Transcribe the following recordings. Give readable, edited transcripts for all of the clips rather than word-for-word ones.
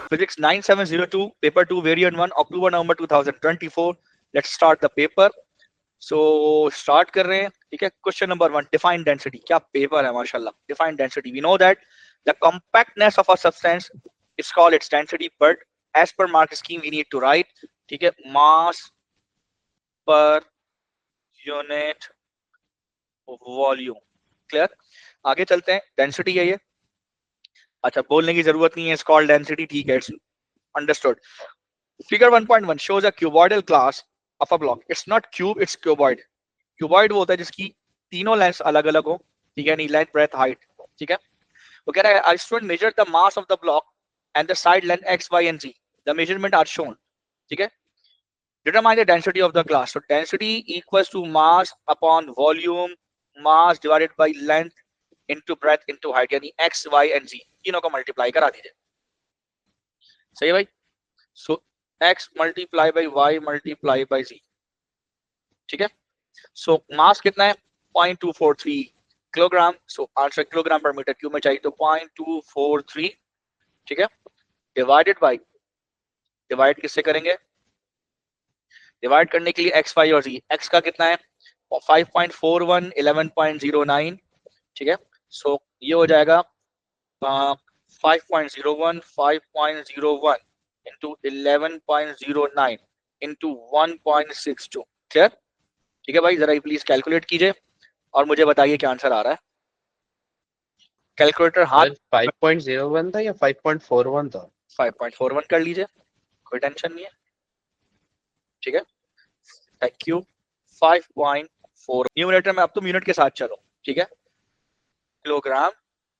Physics 9702, paper 2, variant 1, October November 2024. Let's start the paper. So start कर रहे हैं, ठीक है. Question number 1, define density. क्या paper है माशाल्लाह. Define density. We know that the compactness of a substance is called its density, but as per mark scheme we need to write, ठीक है, mass per unit volume. Clear? आगे चलते हैं. Density है ये. अच्छा, बोलने की जरूरत नहीं है. It's called density. ठीक है, it's understood. Figure 1.1 shows a cuboidal class of a block. It's not cube, it's cuboid. Cuboid वो होता है जिसकी तीनों लेंथ अलग अलग हो, ठीक है, नहीं, लेंथ ब्रेथ हाइट, ठीक है. वो कह रहा है I student measure the mass of the block and the side length x, y and z. The measurement are shown, ठीक है. Determine the density of the class. So density equals to mass upon volume, mass divided by length into breadth into height, यानी x, y and z तीनों को multiply करा दीजिए. सही है भाई. So x multiply by y multiply by z, ठीक है. So mass कितना है? 0.243 किलोग्राम. So आंसर किलोग्राम पर मीटर क्यूब में चाहिए, तो 0.243, ठीक है. डिवाइडेड बाय, डिवाइड किससे करेंगे? डिवाइड करने के लिए x, y और z. x का कितना है? 5.41, 11.09, ठीक है. So ये हो जाएगा 5.01, 5.01 into 11.09 into 1.62. क्लियर? ठीक है भाई, जरा प्लीज कैलकुलेट कीजिए और मुझे बताइए क्या आंसर आ रहा है. कैलकुलेटर हाथ. 5.01 था या 5.41 था? 5.41 कर लीजिए, कोई टेंशन नहीं है, ठीक है. Thank you. 5.4 न्यूमरेटर में, अब तुम यूनिट के साथ चलो, ठीक है. किलोग्राम,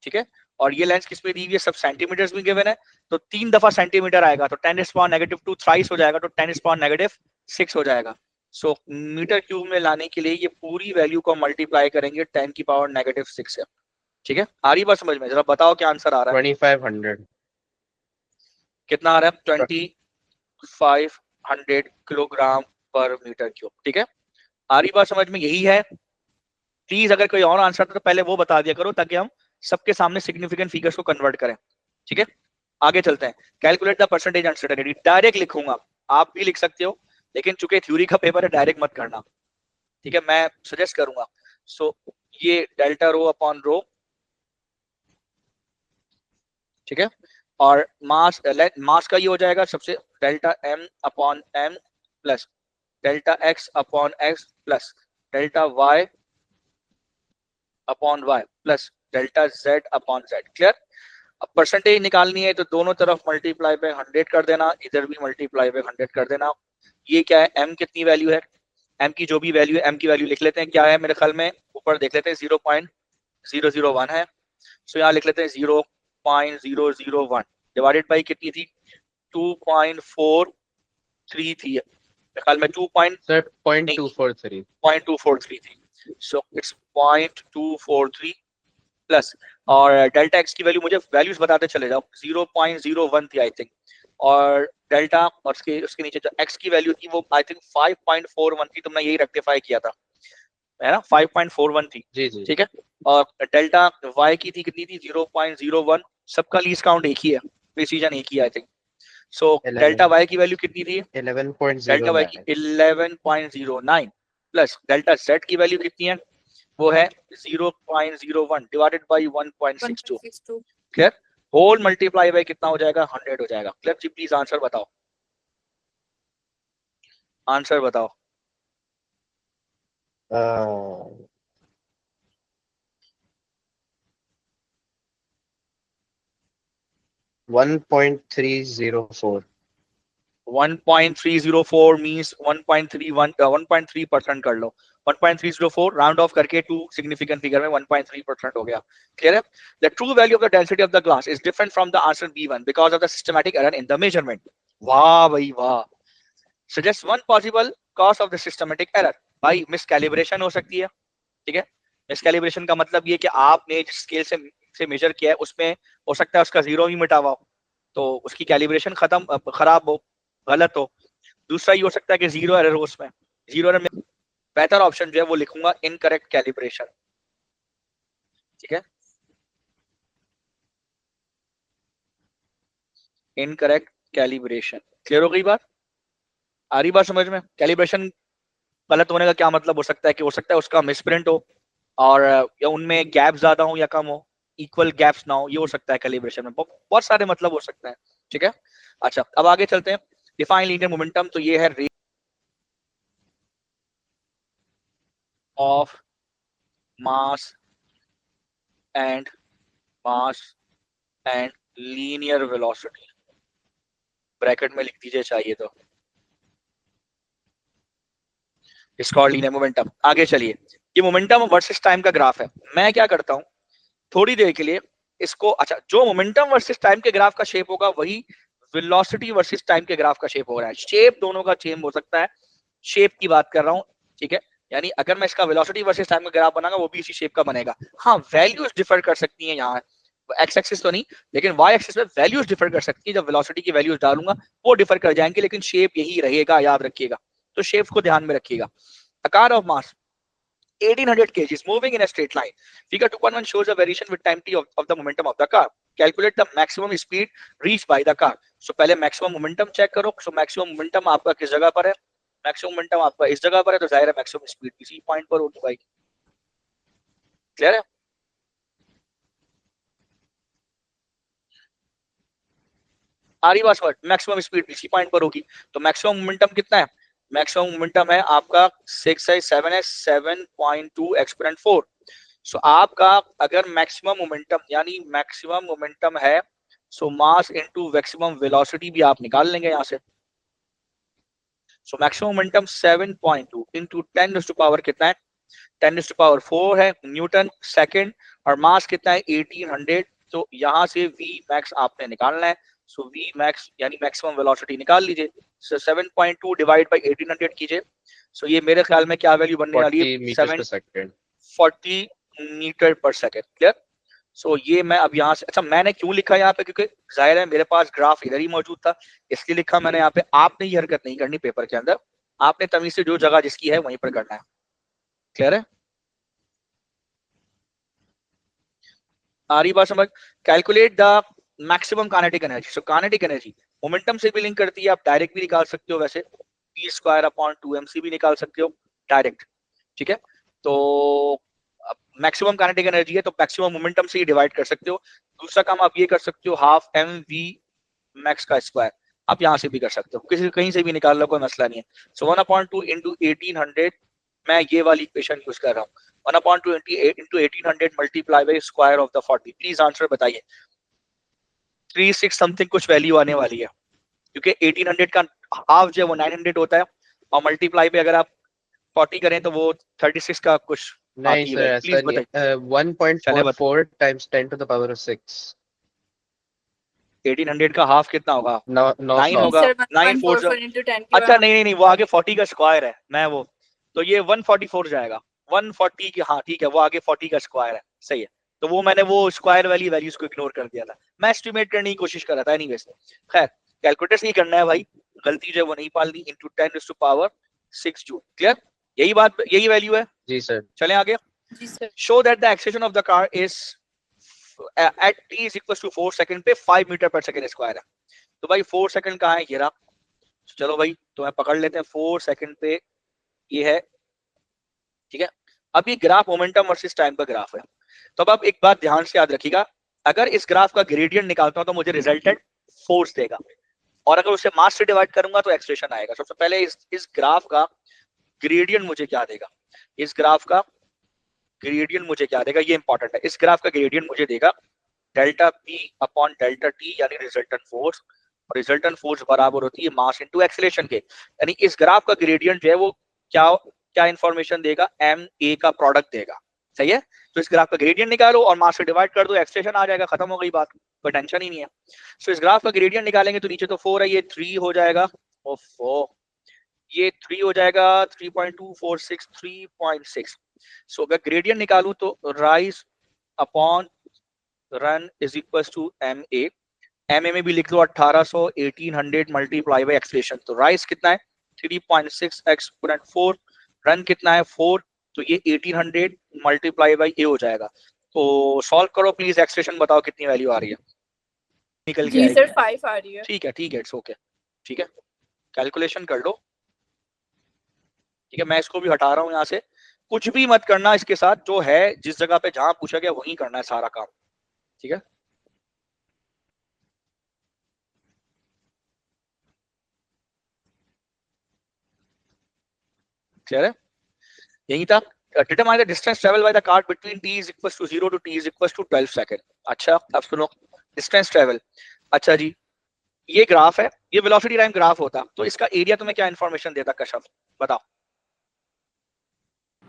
ठीक है. और ये लेंस किस में दी हुई है? सब सेंटीमीटर्स में गिवन है, तो 3 दफा सेंटीमीटर आएगा तो 10⁻⁻2 थ्राइस हो जाएगा, तो 10⁻⁻6 हो जाएगा. सो मीटर क्यूब में लाने के लिए ये पूरी वैल्यू को मल्टीप्लाई करेंगे 10⁻⁻6 से, ठीक है. आ रही बात समझ में? जरा बताओ क्या आंसर आ रहा है. 2500. कितना आ रहा है? 2500 किलोग्राम पर मीटर क्यूब, ठीक है. आ रही बात समझ में? यही है. प्लीज अगर कोई और आंसर था तो पहले वो बता दिया करो, ताकि हम सबके सामने सिग्निफिकेंट फिगर्स को कन्वर्ट करें, ठीक है. आगे चलते हैं. Calculate the percentage uncertainty. Direct लिखूंगा, आप भी लिख सकते हो, लेकिन चूंकि थ्योरी का पेपर है डायरेक्ट मत करना, ठीक है. मैं सजेस्ट करूंगा. सो ये डेल्टा रो अपॉन रो, ठीक है. और मास, मास का ये हो जाएगा सबसे delta M upon M plus delta X upon X plus delta Y upon Y plus delta Z upon Z. Clear? अब परसेंटेज निकालनी है तो दोनों तरफ मल्टीप्लाई बाय 100 कर देना, इधर भी मल्टीप्लाई बाय 100 कर देना. ये क्या है? एम कितनी वैल्यू है? एम की जो भी वैल्यू है, एम की वैल्यू लिख लेते हैं. क्या है मेरे ख्याल में? ऊपर देख लेते हैं, 0.001 है. सो यहाँ लिख लेते हैं 0.001 डिवाइडेड बाई कितनी थी? 2.43 थी मेरे ख्याल में. 0.243 थी. सो इट्स 0.243 प्लस, और डेल्टा एक्स की वैल्यू मुझे वैल्यूज बताते चले जाओ. 0.01 थी आई थिंक, और डेल्टा और उसके नीचे जो एक्स की वैल्यू थी वो आई थिंक 5.41 थी. तुमने यही रेक्टिफाई किया था, है ना? 5.41 थी, जी जी. ठीक है. और डेल्टा वाई की थी कितनी थी? 0.01. सबका लीस्ट काउंट एक ही है, प्रिसीजन एक ही I think. So delta Y की वैल्यू कितनी थी? 11.09. डेल्टा वाई की 11.09 प्लस डेल्टा जेड की वैल्यू कितनी है? वो है 0.01 divided by 1.62. Clear? Whole multiply by कितना हो जाएगा? 100 हो जाएगा. क्लियर जी? प्लीज आंसर बताओ, आंसर बताओ. 1.304. 1.304 मींस 1.3% कर लो. 1.304 राउंड ऑफ करके टू सिग्निफिकेंट फिगर में 1.3% हो गया. क्लियर है? The true value of the density of the glass is different from the answer B1 because of the systematic error in the measurement. वाह भाई वाह. Suggest one possible cause of the systematic error. भाई मिसकैलिब्रेशन हो सकती है, ठीक है. मिसकैलिब्रेशन का मतलब ये कि आपने जिस स्केल से मेजर किया है उसमें हो सकता है उसका जीरो भी मिटा हुआ हो, तो उसकी कैलिब्रेशन खराब हो, गलत हो. दूसरा ये हो सकता है कि जीरो एरर हो उसमें. जीरो एरर में बेहतर ऑप्शन जो है वो लिखूंगा इनकरेक्ट कैलिब्रेशन, ठीक है. Incorrect calibration. क्लियर हो गई बात? आ रही बात समझ में? कैलिब्रेशन गलत होने का क्या मतलब हो सकता है कि हो सकता है उसका मिसप्रिंट हो और या उनमें गैप ज्यादा हो या कम हो, इक्वल गैप्स ना हो, ये हो सकता है कैलिब्रेशन में। बहुत सारे मतलब हो सकते हैं। ठीक है, अच्छा अब आगे चलते हैं। डिफाइन लीनियर मोमेंटम, तो ये है rate of mass and mass and linear velocity, bracket में लिख दीजिए चाहिए तो, इसका लीनियर मोमेंटम। आगे चलिए, ये मोमेंटम वर्सेस टाइम का ग्राफ है। मैं क्या करता हूं थोड़ी देर के लिए इसको, अच्छा जो मोमेंटम वर्सेस टाइम के ग्राफ का शेप होगा वही वेलोसिटी वर्सेस टाइम के ग्राफ का शेप हो रहा है। शेप दोनों का सेम हो सकता है, शेप की बात कर रहा हूं। ठीक है, यानी अगर मैं इसका वेलोसिटी वर्सेस टाइम का ग्राफ बनाऊंगा वो भी इसी शेप का बनेगा। हाँ वैल्यूज डिफर कर सकती हैं, यहाँ एक्स एक्सिस तो नहीं लेकिन वाई एक्सिस में वैल्यूज डिफर कर सकती है। जब वेलोसिटी की वैल्यूज डालूंगा वो डिफर कर जाएंगे, लेकिन शेप यही रहेगा, याद रखिएगा। तो शेप को ध्यान में रखिएगा। आकार of mass 1800 kgs moving in a straight line. Figure 2.1 shows a variation with time t of the momentum of the car. Calculate the maximum speed reached by the car. So पहले maximum momentum check करो। So maximum momentum आपका किस जगह पर है? maximum momentum आपका इस जगह पर है, तो जाहिर है maximum speed इसी पॉइंट पर होगी भाई। क्लियर है? आ रही बात समझ? मैक्सिमम स्पीड इसी पॉइंट पर होगी। तो मैक्सिमम मोमेंटम कितना है? मैक्सिमम मोमेंटम है आपका 6 है 7 है 7.2 एक्सपोनेंट 4। सो आपका अगर मैक्सिमम मोमेंटम यानी मैक्सिमम मोमेंटम है, so mass into maximum velocity भी आप निकाल लेंगे यहां से। So maximum momentum 7.2 into 10 to power कितना है? 10 टू पावर 4 है न्यूटन सेकंड, और मास कितना है? 1800। तो यहां से v मैक्स आपने निकालना है। सो v मैक्स यानी मैक्सिमम वेलोसिटी निकाल लीजिए। सो 7.2 डिवाइड बाय 1800 कीजिए। सो ये मेरे ख्याल में क्या वैल्यू बनने वाली है? 40 meters per second. 740 मीटर पर सेकेंड। क्लियर? सो ये मैं अब यहाँ से, अच्छा मैंने क्यों लिखा यहाँ पे, क्योंकि जाहिर है मेरे पास ग्राफ इधर ही मौजूद था इसलिए लिखा मैंने यहाँ पे। आपने ये हरकत नहीं करनी पेपर के अंदर, आपने तमीज से जो जगह जिसकी है वहीं पर करना है। क्लियर है? आ रही बात समझ? Calculate the maximum kinetic energy. So kinetic energy momentum से भी लिंक करती है, आप डायरेक्ट भी निकाल सकते हो, वैसे p स्क्वायर अपॉन 2mc भी निकाल सकते हो डायरेक्ट। ठीक है, तो मैक्सिमम काइनेटिक एनर्जी है तो मैक्सिमम मोमेंटम से ही डिवाइड कर सकते हो। दूसरा काम आप ये कर सकते हो, हाफ एम वी मैक्स का स्क्वायर आप यहाँ से भी कर सकते हो, किसी कहीं से भी निकाल लो, कोई मसला नहीं है। सो 1/2 इंटू 1800, मैं ये वाली इक्वेशन यूज कर रहा हूँ। 1/2 into 1800 multiply by square of the 40। Please answer बताइए। 36 समथिंग कुछ वैल्यू आने वाली है, क्योंकि 1800 का हाफ जो है वो 900 होता है, और मल्टीप्लाई पे अगर आप 40 करें तो वो 36 का कुछ नहीं आती है सर, वैल्यू। ऐसा प्लीज नहीं बताइए। है। चले बता, 1.44 times 10 to the power of 6. 1800 का हाफ कितना होगा? 9 900. होगा। सर 9 4 1.44 into 10 की अच्छा पावर नहीं नहीं नहीं, वो आगे 40 का स्क्वायर है, मैं वो, तो ये 144 जाएगा। 140 की, हाँ ठीक है, वो आगे 40 का स्क्वायर है, सही है। तो वो मैंने वो स्क्वायर वाली वैल्यूज को इग्नोर कर दिया था, मैं एस्टिमेट करने की कोशिश कर रहा था। एनीवेज खैर, कैलकुलेटर्स नहीं करना है भाई, गलती जो है वो नहीं पालनी। Into 10 to power 6 joule. Clear? यही बात, यही वैल्यू है। जी सर. चलें आगे। जी sir. Show that the acceleration of the car is at t is equal to 4 second पे 5 मीटर पर सेकंड स्क्वायर है। तो भाई 4 सेकंड कहाँ है? ये रहा। चलो भाई तो मैं पकड़ लेते हैं 4 सेकंड पे ये है। ठीक है, अब ये ग्राफ मोमेंटम वर्सेस टाइम का ग्राफ है। तो अब आप एक बात ध्यान से याद रखिएगा, अगर इस ग्राफ का ग्रेडियंट निकालता हूं तो मुझे रिजल्टेंट फोर्स देगा, और अगर उसे मास से डिवाइड करूंगा तो एक्सप्रेशन आएगा। सबसे पहले इस ग्राफ का ग्रेडियंट मुझे क्या देगा? इस ग्राफ का ग्रेडियंट मुझे क्या देगा? ये इंपॉर्टेंट है। इस ग्राफ का ग्रेडियंट मुझे देगा delta P upon delta T, यानी रिजल्टेंट फोर्स। और रिजल्टेंट फोर्स बराबर होती है मास इनटू एक्सेलरेशन के। यानी इस ग्राफ का ग्रेडियंट जो है वो क्या क्या इंफॉर्मेशन देगा? एम ए का प्रोडक्ट देगा। सही है, तो इस ग्राफ का ग्रेडियंट निकालो और मास से डिवाइड कर दो, एक्सप्रेशन आ जाएगा, खत्म हो गई बात, कोई टेंशन ही नहीं है। सो इस ग्राफ का ग्रेडियंट निकालेंगे तो नीचे तो 4 है, ये 3 हो जाएगा। ओफो, ये 3 हो जाएगा, 3.246 3.6। सो अगर ग्रेडियंट निकालूं तो rise upon run is equal to M A. M A में भी लिख दो 1800, 1800 मल्टीप्लाई बाई एक्सप्रेशन। तो राइस कितना है? 3.6 एक्सपोनेंट 4। रन कितना है? 4। तो ये 1800 मल्टीप्लाई बाई ए हो जाएगा। तो सॉल्व करो प्लीज, एक्सप्रेशन बताओ कितनी वैल्यू आ रही है। निकल के जी आएगी। सर 5 आ रही है। ठीक है, इट्स ओके। ठीक है, कैलकुलेशन कर लो। ठीक है, मैं इसको भी हटा रहा हूँ यहाँ से। कुछ भी मत करना इसके साथ, जो है जिस जगह पे जहां पूछा गया वहीं करना है सारा काम। ठीक है, क्लियर है? यही था। Determine the distance travel by the car between t is equal to 0 to t is equal to 12 second. अच्छा, अब सुनो, डिस्टेंस ट्रेवल। अच्छा जी, ये ग्राफ है, ये वेलोसिटी टाइम ग्राफ होता, तो इसका एरिया तुम्हें क्या इन्फॉर्मेशन देता? कशफ बताओ,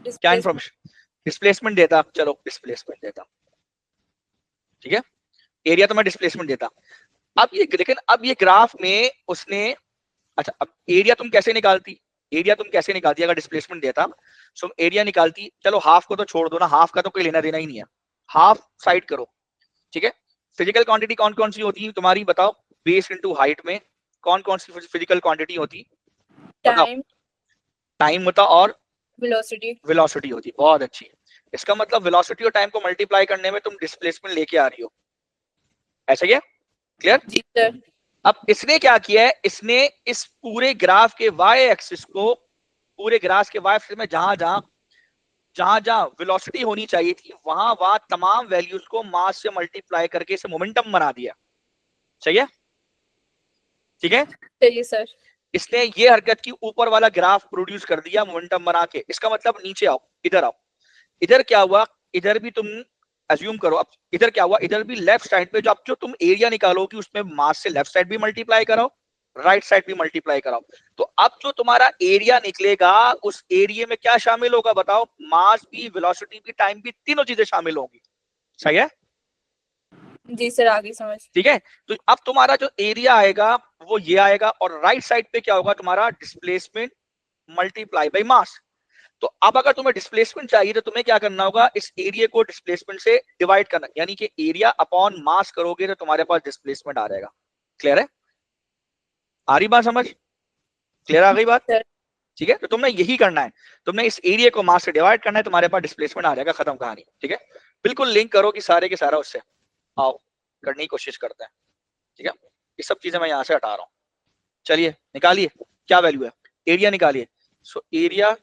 क्या इन्फॉर्मेशन? डिस्प्लेसमेंट देता। चलो डिस्प्लेसमेंट देता। ठीक है, एरिया तुम्हें डिस्प्लेसमेंट देता। अब ये लेकिन अब ये ग्राफ में उसने, अच्छा अब एरिया तुम कैसे निकालती? एरिया तुम कैसे निकालती अगर डिस्प्लेसमेंट देता? सो एरिया निकालती, चलो हाफ को तो छोड़ दो ना, हाफ का तो कोई लेना देना ही नहीं है, हाफ साइड करो। ठीक है, फिजिकल क्वांटिटी कौन कौन सी होती है तुम्हारी बताओ? बेस इनटू हाइट में कौन कौन सी फिजिकल क्वांटिटी होती? बताओ। टाइम, टाइम होता और वेलोसिटी। वेलोसिटी होती। बहुत अच्छी। इसका मतलब वेलोसिटी और टाइम को मल्टीप्लाई करने में तुम डिस्प्लेसमेंट लेके आ रही हो, ऐसा क्या? क्लियर? जी सर। अब इसने क्या किया है, इसने इस पूरे ग्राफ के वाई एक्सिस को, पूरे ग्राफ के वाई एक्सिस में जहां जहां जहां जहां वेलोसिटी होनी चाहिए थी वहां वहां तमाम वैल्यूज को मास से मल्टीप्लाई करके इसे मोमेंटम बना दिया। सही है? ठीक है, सही सर। इसने ये हरकत की, ऊपर वाला ग्राफ प्रोड्यूस कर दिया मोमेंटम बना के। इसका मतलब नीचे आओ, इधर आओ। इधर क्या हुआ, इधर भी तुम अज्यूम करो, अब इधर क्या हुआ, इधर भी लेफ्ट साइड पे जो तुम एरिया निकालोगी उसमें मास से लेफ्ट साइड भी मल्टीप्लाई कराओ, राइट साइड भी मल्टीप्लाई कराओ। तो अब जो तुम्हारा एरिया निकलेगा उस एरिया में क्या शामिल होगा बताओ? मास भी, वेलोसिटी भी, टाइम भी, तीनों चीजें शामिल होंगी। सही है? जी सर आगे समझ। ठीक है, तो अब तुम्हारा जो एरिया आएगा वो ये आएगा, और राइट साइड पे क्या होगा तुम्हारा? Displacement multiply by mass. तो अब अगर तुम्हें डिस्प्लेसमेंट चाहिए तो तुम्हें क्या करना होगा? इस एरिया को डिस्प्लेसमेंट से डिवाइड करना, यानी कि एरिया अपॉन मास करोगे तो तुम्हारे पास डिस्प्लेसमेंट आ जाएगा। क्लियर है? आ रही बात समझ? क्लियर आ गई बात? सर ठीक है, तो तुमने यही करना है, तुमने इस एरिया को मास से डिवाइड करना है, तुम्हारे पास डिस्प्लेसमेंट आ जाएगा, खत्म कहानी। ठीक है, बिल्कुल लिंक करो कि सारे के सारा उससे। आओ करने की कोशिश करते हैं। ठीक है, ये सब चीजें मैं यहाँ से हटा रहा हूँ। चलिए निकालिए, क्या वैल्यू है? एरिया निकालिए। सो एरिया,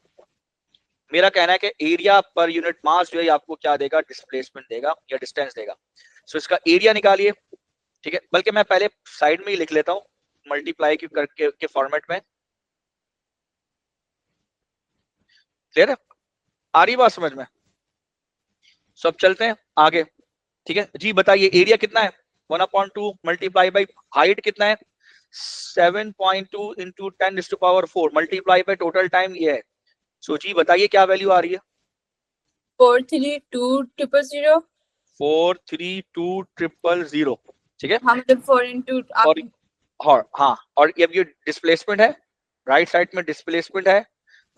मेरा कहना है कि एरिया पर यूनिट मास जो है आपको क्या देगा? डिस्प्लेसमेंट देगा या डिस्टेंस देगा। सो इसका एरिया निकालिए। ठीक है, बल्कि मैं पहले साइड में ही लिख लेता हूँ मल्टीप्लाई के फॉर्मेट में। क्लियर है? आ रही बात समझ में? सब चलते हैं आगे। ठीक है जी, बताइए एरिया कितना है? 1/2 मल्टीप्लाई बाई हाइट कितना है? 7.2 into 10⁴ multiply by total time ये है। सो जी बताइए क्या वैल्यू आ रही है? 432,000। 432,000। ठीक है, हाँ मतलब 4 इंटू और हाँ, और ये डिस्प्लेसमेंट है, राइट साइड में डिस्प्लेसमेंट है,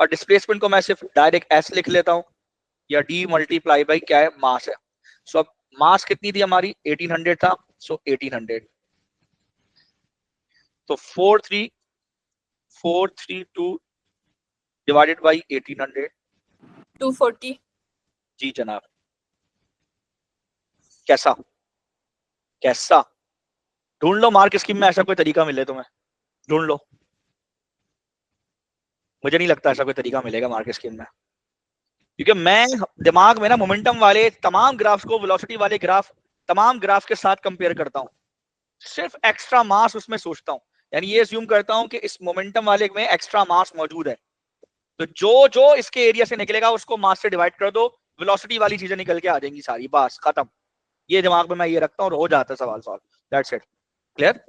और डिस्प्लेसमेंट को मैं सिर्फ डायरेक्ट एस लिख लेता हूँ, या डी मल्टीप्लाई बाई क्या है? मास है। सो अब मास कितनी थी हमारी? 1800 था। सो 1800, तो 432 डिवाइडेड बाई 1800। 240। जी जनाब, कैसा? कैसा? ढूंढ लो मार्क स्कीम में ऐसा कोई तरीका मिले तुम्हें, ढूंढ लो। मुझे नहीं लगता ऐसा कोई तरीका मिलेगा मार्क स्कीम में, क्योंकि मैं दिमाग में ना मोमेंटम वाले तमाम ग्राफ्स को वेलोसिटी वाले ग्राफ, तमाम ग्राफ के साथ कंपेयर करता हूँ, सिर्फ एक्स्ट्रा मास उसमें सोचता हूँ। यानी ये अज्यूम करता हूँ कि इस मोमेंटम वाले में एक्स्ट्रा मास मौजूद है, तो जो जो इसके एरिया से निकलेगा उसको मास से डिवाइड कर दो, वेलोसिटी वाली चीजें निकल के आ जाएंगी सारी, बस खत्म। ये दिमाग में मैं ये रखता हूँ और हो जाता है सवाल सॉल्व। That's it. क्लियर?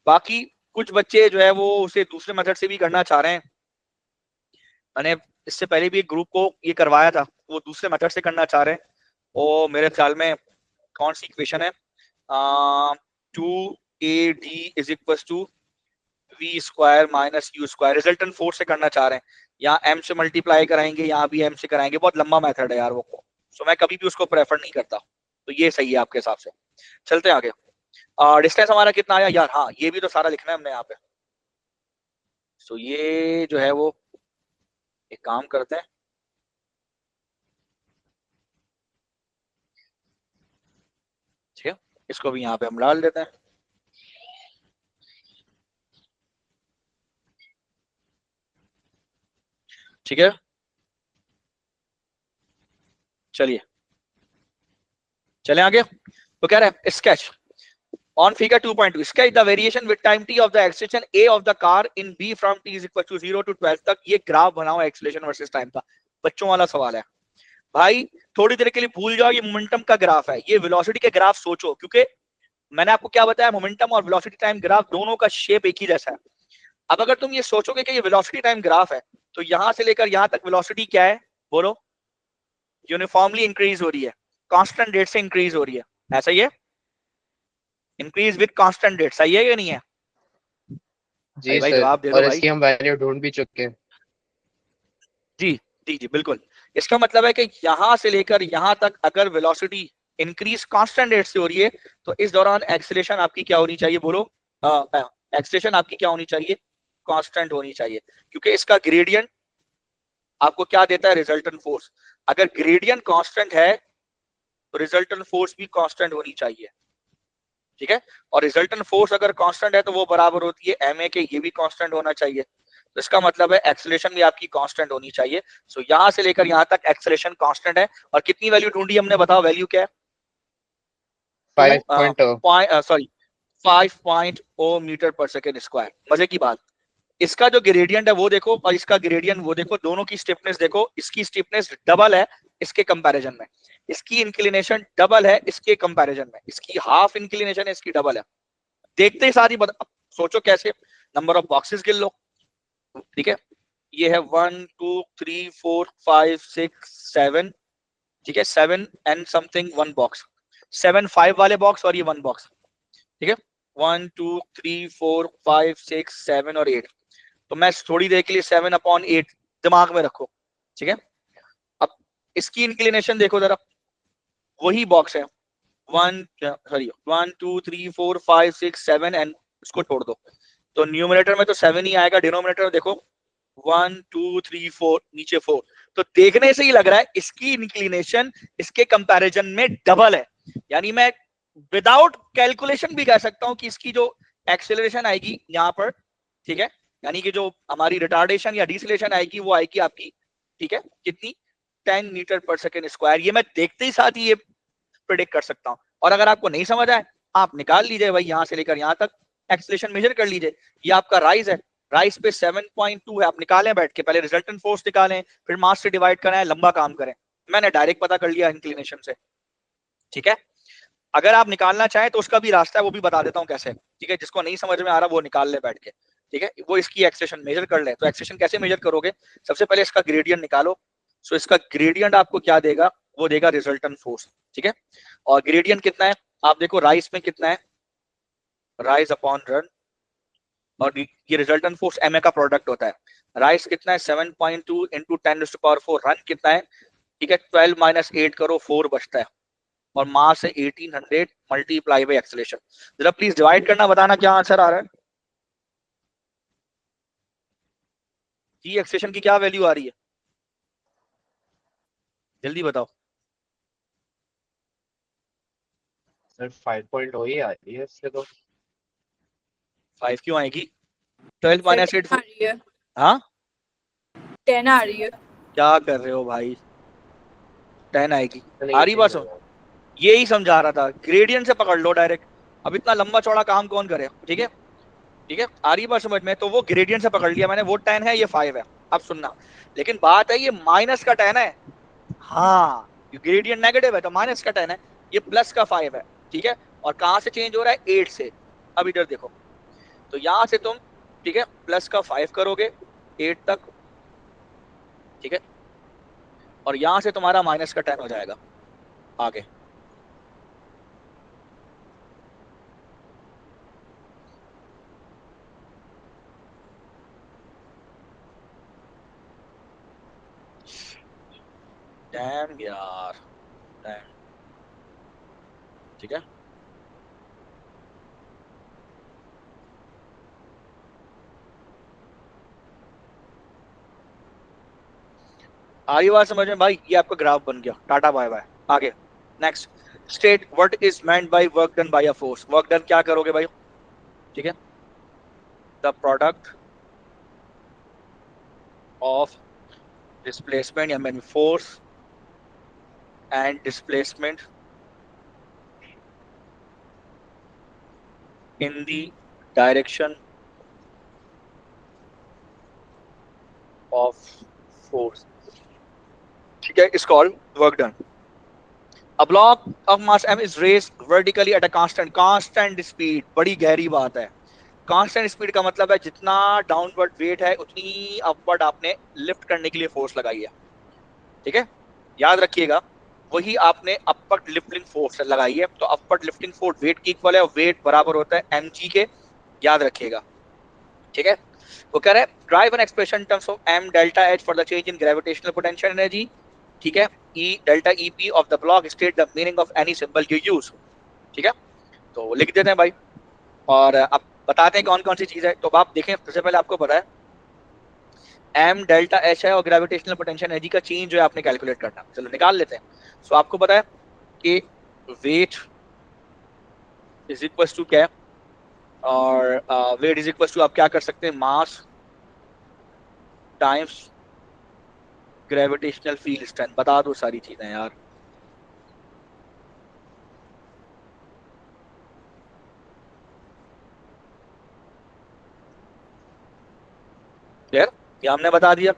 बाकी कुछ बच्चे जो है वो उसे दूसरे मेथड से भी करना चाह रहे हैं। मैंने इससे पहले भी एक ग्रुप को ये करवाया था, वो दूसरे मेथड से करना चाह रहे हैं। और मेरे ख्याल में कौन सी इक्वेशन है? 2AD is equal to v square minus u square, resultant force से करना चाह रहे हैं। यहाँ एम से मल्टीप्लाई कराएंगे, यहाँ भी एम से कराएंगे, बहुत लंबा मेथड है यार वो। सो मैं कभी भी उसको प्रेफर नहीं करता, तो ये सही है आपके हिसाब से। चलते हैं आगे। डिस्टेंस हमारा कितना आया यार? हाँ, ये भी तो सारा लिखना है हमने यहाँ पे। सो ये जो है वो, एक काम करते हैं, ठीक है, इसको भी यहाँ पे हम डाल देते हैं। ठीक है, चलिए चले आगे। तो कह रहे हैं sketch on figure 2.2 sketch the variation with time t of the acceleration a of the car in b from t is equal to 0 to 12 तक। ये ग्राफ बनाओ एक्सीलरेशन वर्सेस टाइम का, बच्चों वाला सवाल है भाई। थोड़ी देर के लिए भूल जाओ ये मोमेंटम का ग्राफ है, ये वेलोसिटी के ग्राफ सोचो, क्योंकि मैंने आपको क्या बताया, मोमेंटम और वेलोसिटी टाइम ग्राफ दोनों का शेप एक ही जैसा है। अब अगर तुम ये सोचोगे कि ये वेलोसिटी टाइम ग्राफ है, तो यहां से लेकर यहां तक वेलोसिटी क्या है, बोलो? यूनिफॉर्मली इंक्रीज हो रही है, कांस्टेंट रेट से इंक्रीज हो रही है, ऐसा ही है? इंक्रीज विद कांस्टेंट रेट, सही है या नहीं है? जी भाई सर, जवाब दे दो और भाई। इसकी हम वैल्यू ढूंढ भी चुके हैं। जी जी जी बिल्कुल। इसका मतलब है कि यहां से लेकर यहां तक अगर वेलोसिटी इंक्रीज कांस्टेंट रेट से हो रही है, तो इस दौरान एक्सीलरेशन आपकी क्या होनी चाहिए, बोलो? एक्सीलरेशन आपकी क्या होनी चाहिए? कांस्टेंट होनी चाहिए, क्योंकि इसका ग्रेडियंट आपको क्या देता है, रिजल्टेंट फोर्स। अगर ग्रेडियंट कांस्टेंट है तो रिजल्टेंट फोर्स भी कांस्टेंट होनी चाहिए, ठीक है? और रिजल्टेंट फोर्स अगर कांस्टेंट है तो वो बराबर होती है एम ए के, ये भी कांस्टेंट होना चाहिए। तो इसका मतलब है एक्सेलरेशन भी आपकी कांस्टेंट होनी चाहिए। सो यहां से लेकर यहां तक एक्सेलरेशन कांस्टेंट है। और कितनी वैल्यू ढूंढी हमने, बताओ वैल्यू क्या है? 5.0। सॉरी 5.0 मीटर पर सेकेंड स्क्वायर। मजे की बात, इसका जो ग्रेडियंट है वो देखो और इसका ग्रेडियंट वो देखो, दोनों की स्टिफनेस देखो, इसकी स्टिफनेस डबल है इसके कंपैरिजन में, इसकी इंक्लिनेशन डबल है इसके कंपैरिजन में, इसकी हाफ इंक्लिनेशन है इसकी डबल है। देखते ही सारी सोचो कैसे, नंबर ऑफ बॉक्सेस गिन लो, ठीक है? ये है 1 2 3 4 5 6 7, ठीक है? 7 एंड समथिंग 1 बॉक्स, 7 5 वाले बॉक्स और ये 1 बॉक्स, ठीक है? 1 2 3 4 5 6 7 और 8। तो मैं थोड़ी देर के लिए 7/8 दिमाग में रखो, ठीक है? अब इसकी इंक्लिनेशन देखो जरा, वही बॉक्स है, 1 2 3 4 5 6 7 एंड इसको छोड़ दो, तो न्यूमरेटर में तो 7 ही आएगा, डिनोमिनेटर देखो 1 2 3 4, नीचे 4। तो देखने से ही लग रहा है इसकी इंक्लिनेशन इसके कंपैरिजन में डबल है। यानी मैं विदाउट कैलकुलेशन भी कह सकता हूं कि इसकी जो एक्सेलरेशन आएगी यहाँ पर, ठीक है, यानी कि जो हमारी रिटार्डेशन या डिसलेशन आएगी वो आएगी आपकी, ठीक है, कितनी, 10 मीटर पर सेकेंड स्क्वायर। ये मैं देखते ही साथ ही ये प्रिडिक्ट कर सकता हूं। और अगर आपको नहीं समझ आए, आप निकाल लीजिए भाई, यहां से लेकर यहां तक एक्सेलरेशन मेजर कर लीजिए। ये आपका राइज है, राइज पे 7.2 है, आप निकालें बैठ के, पहले रिजल्टेंट फोर्स निकालें, फिर मास से डिवाइड कराएं, लंबा काम करें। मैंने डायरेक्ट पता कर लिया इंक्लिनेशन से, ठीक है? अगर आप निकालना चाहें तो उसका भी रास्ता है, वो भी बता देता हूं कैसे, ठीक है? जिसको नहीं समझ में आ रहा वो निकाल ले बैठ के, ठीक है? वो इसकी एक्सेलरेशन मेजर कर ले। तो एक्सेलरेशन कैसे मेजर करोगे, सबसे पहले इसका ग्रेडियंट निकालो। सो इसका ग्रेडियंट आपको क्या देगा, वो देगा रिजल्टेंट फोर्स, ठीक है? और ग्रेडियंट कितना है, आप देखो राइज में कितना है, राइज अपॉन रन, और ये रिजल्टेंट फोर्स एम ए का प्रोडक्ट होता है। राइज कितना है, 7.2 इंटू 10⁴। रन कितना है, ठीक है, 12 माइनस 8 करो, 4 बचता है, और मास है 1800 मल्टीप्लाई बाई एक्सेलरेशन। जरा प्लीज डिवाइड करना, बताना क्या आंसर आ रहा है। जी एक्सेलरेशन की क्या वैल्यू आ रही है, जल्दी बताओ। सर 5.0 ही आ रही है इससे तो। 5 क्यों आएगी, 12 सर माइनस 8। 10 आ रही है, हाँ 10 आ रही है। क्या कर रहे हो भाई, 10 आएगी, आ रही 18 बात? हो रहा है। यही समझा रहा था, ग्रेडियंट से पकड़ लो डायरेक्ट। अब इतना लंबा चौड़ा काम कौन करे, ठीक है? ठीक है, आ रही बात समझ में? तो वो ग्रेडियंट से पकड़ लिया मैंने, वो 10 है, ये 5 है। अब सुनना, लेकिन बात है ये माइनस का 10 है। हाँ, ग्रेडियंट नेगेटिव है तो माइनस का 10 है, ये प्लस का 5 है, ठीक है? और कहां से चेंज हो रहा है, 8 से। अब इधर देखो, तो यहां से तुम, ठीक है, प्लस का 5 करोगे 8 तक, ठीक है, और यहां से तुम्हारा माइनस का 10 हो जाएगा आगे। डैम यार, डैम, ठीक है। आ रही बात समझ में भाई? ये आपका ग्राफ बन गया, टाटा बाय बाय। आगे next, state what is meant by work done by a force. Work done क्या करोगे भाई, ठीक है, द प्रोडक्ट ऑफ डिस्प्लेसमेंट या man force and displacement in the direction of force, ठीक है, is called work done. A block of mass m is raised vertically at a constant speed. बड़ी गहरी बात है. कांस्टेंट स्पीड का मतलब है जितना डाउनवर्ड वेट है उतनी अपवर्ड आपने लिफ्ट करने के लिए फोर्स लगाई है. ठीक है, याद रखिएगा, वही आपने अपवर्ड लिफ्टिंग फोर्स लगाई है. तो अपवर्ड लिफ्टिंग फोर्स वेट की इक्वल है और वेट बराबर होता है mg के. याद रखिएगा, ठीक है. वो कह रहा है drive an expression terms of m delta h for the change in gravitational potential energy. ठीक है, E delta EP of the block state the meaning of any symbol you use. ठीक है, तो लिख देते हैं भाई और अब बताते हैं कौन कौन सी चीज है. तो आप देखें, सबसे पहले आपको पता है m डेल्टा h है और ग्रेविटेशनल पोटेंशियल एनर्जी का चेंज जो है आपने कैलकुलेट करना. चलो निकाल लेते हैं. सो आपको पता है कि वेट इज इक्वल टू क्या है, और वेट इज इक्वल टू आप क्या कर सकते हैं, मास टाइम्स ग्रेविटेशनल फील्ड स्ट्रेंथ. बता दो सारी चीजें यार. क्लियर, ये हमने बता दिया.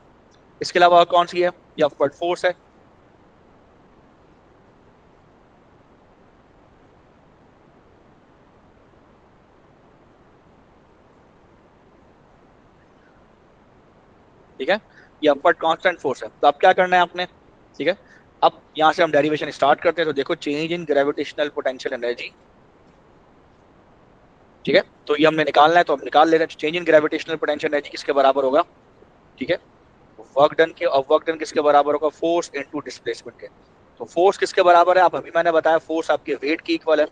इसके अलावा और कौन सी है, ये अपवर्ड फोर्स है. ठीक है, ये अपवर्ड कांस्टेंट फोर्स है. तो अब क्या करना है आपने, ठीक है, अब यहां से हम डेरिवेशन स्टार्ट करते हैं. तो देखो change in gravitational potential energy, ठीक है, तो ये हमने निकालना है तो हम निकाल लेते हैं. Change in gravitational potential energy किसके बराबर होगा, ठीक है, वर्क डन के. और वर्क डन किसके बराबर होगा, फोर्स इनटू डिस्प्लेसमेंट के. तो फोर्स किसके बराबर है, आप अभी मैंने बताया फोर्स आपके वेट की इक्वल है.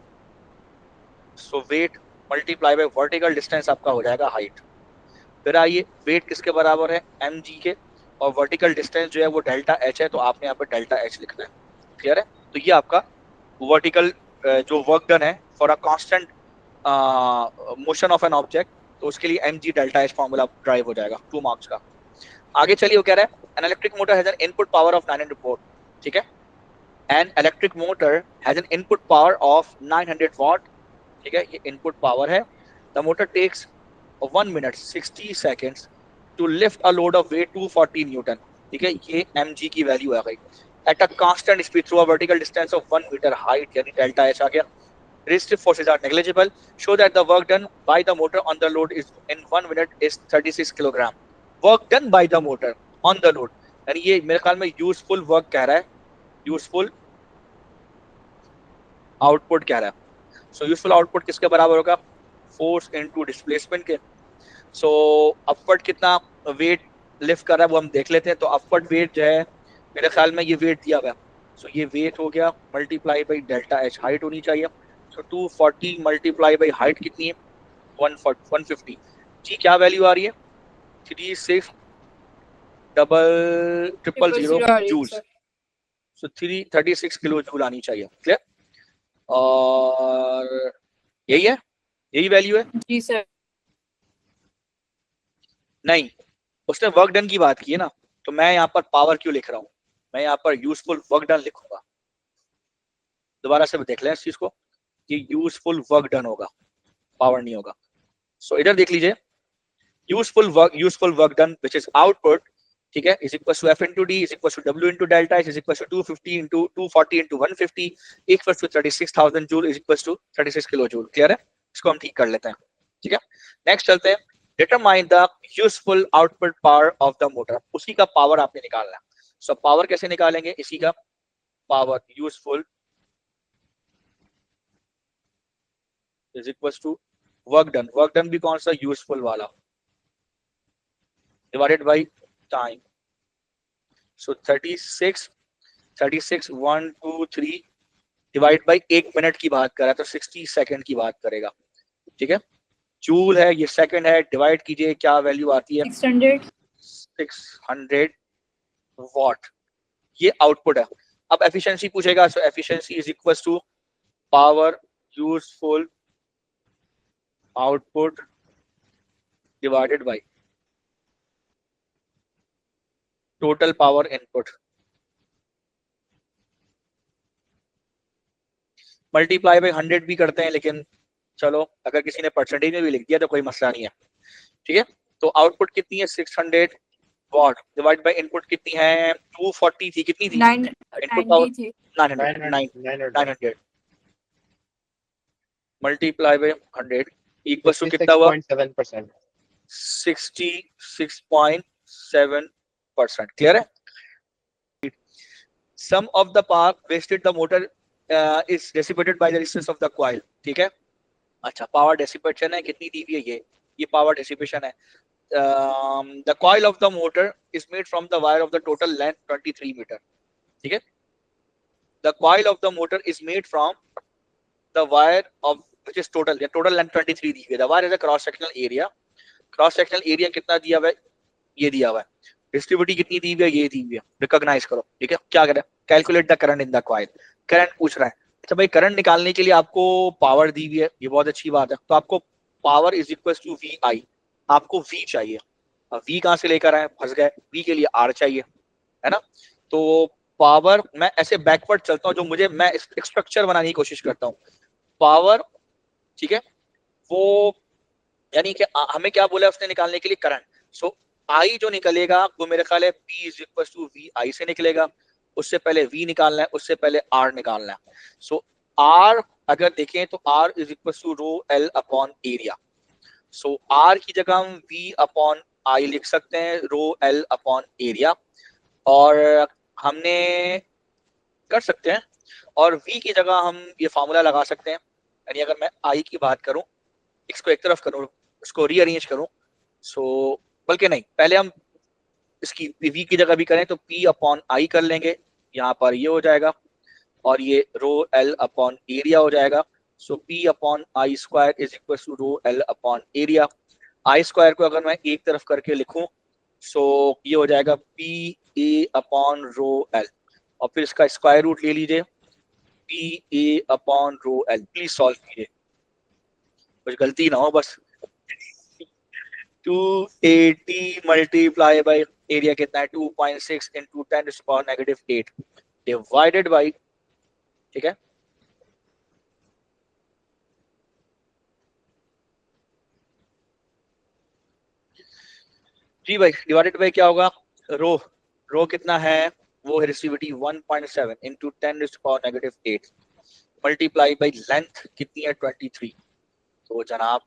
So weight multiply by vertical distance आपका हो जाएगा हाइट. फिर आइए, वेट किसके बराबर है, mg के, और वर्टिकल डिस्टेंस जो है वो डेल्टा h है. तो आपने यहाँ पर डेल्टा h लिखना है. क्लियर है, तो ये आपका वर्टिकल जो वर्क डन है for a constant motion of an object, तो उसके लिए mg delta h formula drive हो जाएगा 2 मार्क्स का. आगे चलिए, वो कह रहा है an electric motor has an input power of 900 volt. ठीक है, an electric motor has an input power of 900 watt. ठीक है, ये इनपुट पावर है. The motor takes 1 minute 60 seconds to lift a load of weight 240 newton. ठीक है, ये mg की वैल्यू आ गई at a constant speed through a vertical distance of 1 metre height, यानी डेल्टा h आ गया. Resistive forces are negligible. Show that the work done by the motor on the load is in 1 minute is 36 kilogram. Work done by the motor on the load, यानी ये मेरे ख्याल में useful work कह रहा है, useful output कह रहा है. सो यूजफुल आउटपुट किसके बराबर होगा, फोर्स इनटू डिस्प्लेसमेंट के. सो अपवर्ड कितना वेट लिफ्ट कर रहा है वो हम देख लेते हैं. तो अपवर्ड वेट जो है मेरे ख्याल में ये वेट दिया हुआ है. सो ये वेट हो गया multiply by delta H, height होनी चाहिए. सो 240 मल्टीप्लाई बाई हाइट कितनी है, 150. जी क्या वैल्यू आ रही है, 36 डबल ट्रिपल जीरो जूल्स. सो 336 किलो जूल आनी चाहिए. क्लियर, और यही है, यही वैल्यू है. जी सर. नहीं, उसने वर्क डन की बात की है ना, तो मैं यहाँ पर पावर क्यों लिख रहा हूँ, मैं यहाँ पर यूजफुल वर्क डन लिखूंगा. दोबारा से देख लें इस चीज को, कि यूजफुल वर्क डन होगा, पावर नहीं होगा. सो इधर देख लीजिए, useful work done which is output, ठीक है, is equal to F into D is equal to W into delta is equal to 250 into 240 into 150 equal to 36,000 joule is equal to 36 kilo joule. Clear है, इसको हम ठीक कर लेते हैं. ठीक है, नेक्स्ट चलते हैं. Determine the useful output power of the motor. उसी का पावर आपने निकालना है. सो पावर कैसे निकालेंगे, इसी का power useful is equal to work done. Work done भी कौन सा, यूजफुल वाला, divided by time. So 36 1 2 3 divide by 1 minute की बात कर रहा है तो 60 सेकंड की बात करेगा. ठीक है, जूल है, ये सेकंड है, डिवाइड कीजिए क्या वैल्यू आती है, 600 वॉट. ये आउटपुट है. अब एफिशिएंसी पूछेगा, so efficiency is equal to power useful output divided by total power input multiply by 100 भी करते हैं, लेकिन चलो अगर किसी ने परसेंटेज में भी लिख दिया तो कोई मसला नहीं है, ठीक है। तो आउटपुट कितनी है 600 वॉट डिवाइड बाय इनपुट कितनी है 240 थी, कितनी थी 90 इनपुट पावर थी 900 मल्टीप्लाई बाय 100 इक्वल टू कितना हुआ 66.7%. 66.7%। क्लियर है। Some of the power wasted the motor is dissipated by the resistance of the coil, ठीक है। अच्छा पावर डिसिपेशन है, कितनी दी हुई है ये पावर डिसिपेशन है। The coil of the motor is made from the wire of the total length 23 metre, ठीक है। The coil of the motor is made from the wire of which is total length 23 दी हुई है। The wire is a cross sectional area कितना दिया हुआ है, ये दिया हुआ है। डिस्ट्रीब्यूटिविटी कितनी दी हुई है, ये दी हुई है। रिकॉग्नाइज करो, ठीक है। क्या करें, calculate the current in the coil. Current पूछ रहा है, अच्छा भाई करंट निकालने के लिए आपको पावर दी हुई है, ये बहुत अच्छी बात है। तो आपको power is equal to V I, आपको वी चाहिए। वी कहां से लेकर आए, फंस गए। वी के लिए आर चाहिए, है ना। तो पावर मैं ऐसे बैकवर्ड चलता हूँ, जो मुझे मैं स्ट्रक्चर बनाने की कोशिश करता हूँ। पावर, ठीक है, वो यानी कि हमें क्या बोला उसने निकालने के लिए करंट। सो आई जो निकलेगा वो मेरे ख्याल है P is equal to V I से निकलेगा। उससे पहले V निकालना है, उससे पहले R निकालना है। सो R अगर देखें तो R is equal to rho L upon area. So R की जगह हम V अपॉन आई लिख सकते हैं, रो एल अपॉन एरिया। और हमने कर सकते हैं, और V की जगह हम ये फॉर्मूला लगा सकते हैं। यानी अगर मैं I की बात करूं, इसको एक तरफ करूं, इसको रीअरेंज करूं, सो बल्कि नहीं, पहले हम इसकी V की जगह भी करें तो P अपॉन आई कर लेंगे। यहाँ पर ये हो जाएगा, और ये रो एल अपॉन एरिया हो जाएगा। So P upon I square is equal to rho L upon area. I square को अगर मैं एक तरफ करके लिखूं, सो ये हो जाएगा P A upon rho L, और फिर इसका स्क्वायर रूट ले लीजिए, P A upon rho L. Please solve कीजिए, कुछ गलती ना हो बस। 280 मल्टीप्लाई बाय एरिया कितना है 2.6 इंटू 10⁻⁸ डिवाइडेड बाई, ठीक है, जी भाई, डिवाइडेड बाई क्या होगा, रो कितना है, वो है रिसीविटी 1.7 इंटू 10⁻⁸ मल्टीप्लाई बाई लेंथ कितनी है 23। तो जनाब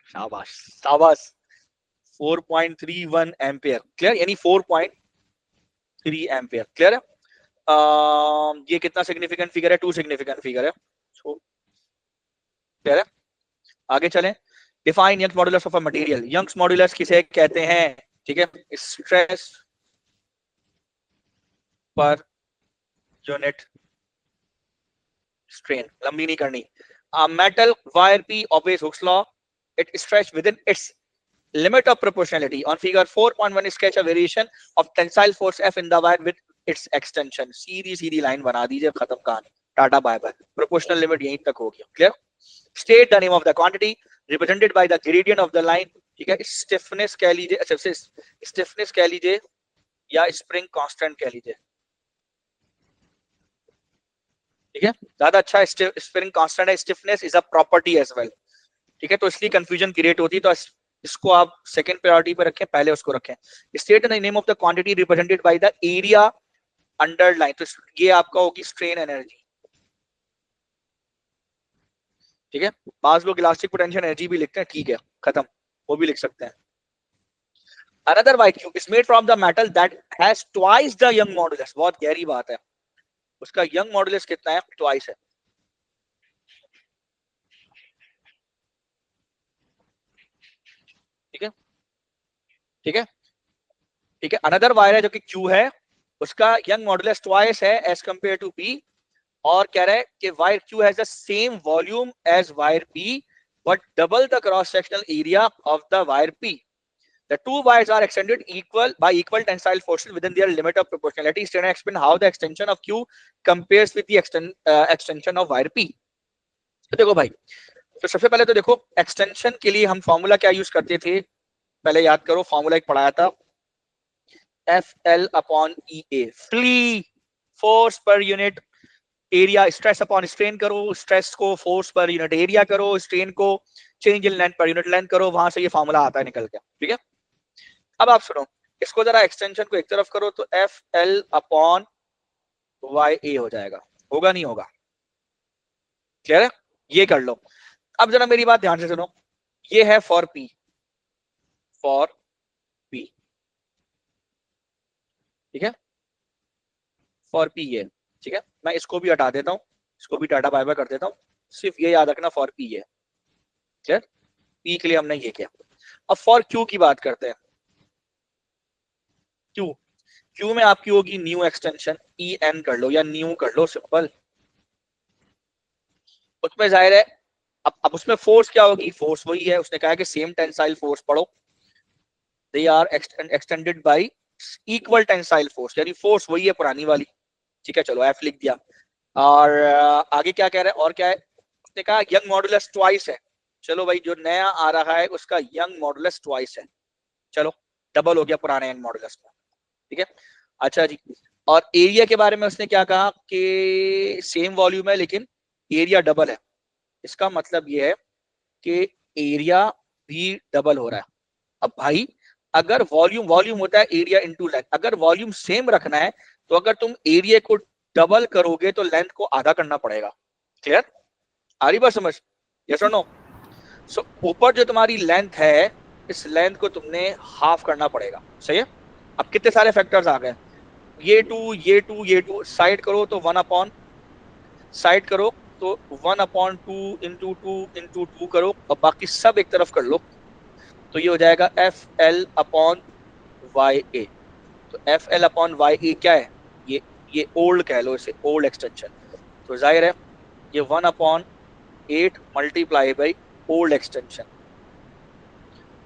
शाबाश शाबाश, 4.31 एम्पियर। क्लियर, यानी 4.3 एम्पियर। क्लियर है। ये कितना सिग्निफिकेंट फिगर है, 2 सिग्निफिकेंट फिगर है। क्लियर है। आगे चलें। Define Young's modulus of a material. Young's modulus किसे कहते हैं, ठीक है, स्ट्रेस पर यूनिट स्ट्रेन। लंबी नहीं करनी। Metal wire P obeys Hooke's law. It stretches within its limit of proportionality. On figure 4.1 sketch a variation of tensile force F in the wire with its extension. सीधी line बना दीजिए, खत्म कहानी, टाटा bye bye. Proportional limit यहीं तक हो गया। Clear. State the name of the quantity represented by the gradient of the line, ठीक है। स्टिफनेस कह लीजिए, अच्छा स्टिफनेस कह लीजिए या स्प्रिंग कांस्टेंट कह लीजिए, ठीक है, ज्यादा अच्छा। स्प्रिंग कांस्टेंट है, stiffness is a property as well, ठीक है। तो इसलिए कंफ्यूजन क्रिएट होती है, तो इसको आप सेकंड प्रायोरिटी पे रखें, पहले उसको रखें। State the name of the quantity represented by the area underline, तो ये आपका होगी स्ट्रेन एनर्जी, ठीक है। बाज लोग इलास्टिक पोटेंशियल एनर्जी भी लिखते हैं, ठीक है, खत्म, वो भी लिख सकते हैं। Another white cube is made from the metal that has twice the young modulus. बहुत गहरी बात है, उसका young modulus कितना है, twice है, ठीक है, ठीक है, ठीक है। अनदर वायर है जो कि Q है, उसका यंग मॉडुलस ट्वाइस है एज कंपेयर टू P, और कह रहा है कि wire Q has the same volume as wire P but double the cross sectional area of the wire P. The two wires are extended by equal tensile forces within their limit of proportionality. Stan explain how the extension of Q compares with the extension of wire P. तो देखो भाई, तो सबसे पहले तो देखो extension के लिए हम फॉर्मूला क्या यूज करते थे, पहले याद करो, फॉर्मूला एक पढ़ाया था, F L upon E A, फ्ली फोर्स पर unit area, stress upon strain करो, स्ट्रेस को फोर्स पर यूनिट एरिया करो, स्ट्रेन को चेंज इन लेंथ पर यूनिट लेंथ करो, वहां से ये फॉर्मूला आता है निकल के, ठीक है। अब आप सुनो, इसको जरा एक्सटेंशन को एक तरफ करो तो एफ एल अपॉन वाई ए हो जाएगा, होगा नहीं होगा, क्लियर है, ये कर लो। अब जरा मेरी बात ध्यान से सुनो, ये है फॉर पी, फॉर पी, ठीक है, फॉर पी ये, ठीक है, मैं इसको भी हटा देता हूं, इसको भी टाटा बाय बाय कर देता हूं, सिर्फ ये याद रखना फॉर पी है, क्लियर, पी के लिए हमने ये किया। अब फॉर क्यू की बात करते हैं, क्यू, क्यू में आपकी होगी न्यू एक्सटेंशन, ई एन कर लो या न्यू कर लो, सिंपल। उसमें जाहिर है अब उसमें फोर्स क्या होगी, फोर्स वही है, उसने कहा कि सेम टेंसाइल फोर्स पढ़ो, they are extended by equal tensile force, यानी फोर्स वही है पुरानी वाली, ठीक है, चलो एफ लिख दिया। और आगे क्या कह रहा है, और क्या है, उसने कहा यंग मॉडुलस ट्वाइस है, चलो भाई जो नया आ रहा है उसका यंग मॉडुलस ट्वाइस है, चलो डबल हो गया पुराने यंग मॉडुलस का, ठीक है। अच्छा जी, और एरिया के बारे में उसने क्या कहा कि सेम वॉल्यूम है लेकिन एरिया डबल है, इसका मतलब ये है कि एरिया भी डबल हो रहा है। अब भाई अगर वॉल्यूम वॉल्यूम होता है एरिया इनटू लेंथ, अगर वॉल्यूम सेम रखना है तो अगर तुम एरिया को डबल करोगे तो लेंथ को आधा करना पड़ेगा, क्लियर, आ रही बात समझ, यस और नो। सो ऊपर जो तुम्हारी लेंथ है, इस लेंथ को तुमने हाफ करना पड़ेगा, सही है। अब कितने सारे फैक्टर्स आ गए, ये टू ये टू ये टू, साइड करो तो वन अपॉन, साइड करो तो वन अपॉन टू टू करो, और बाकी सब एक तरफ कर लो, तो ये हो जाएगा एफ एल अपॉन वाई ए। तो एफ एल अपॉन वाई ए क्या है, ये ओल्ड कह लो इसे, ओल्ड एक्सटेंशन, तो जाहिर है ये 1/8 मल्टीप्लाई बाई ओल्ड एक्सटेंशन,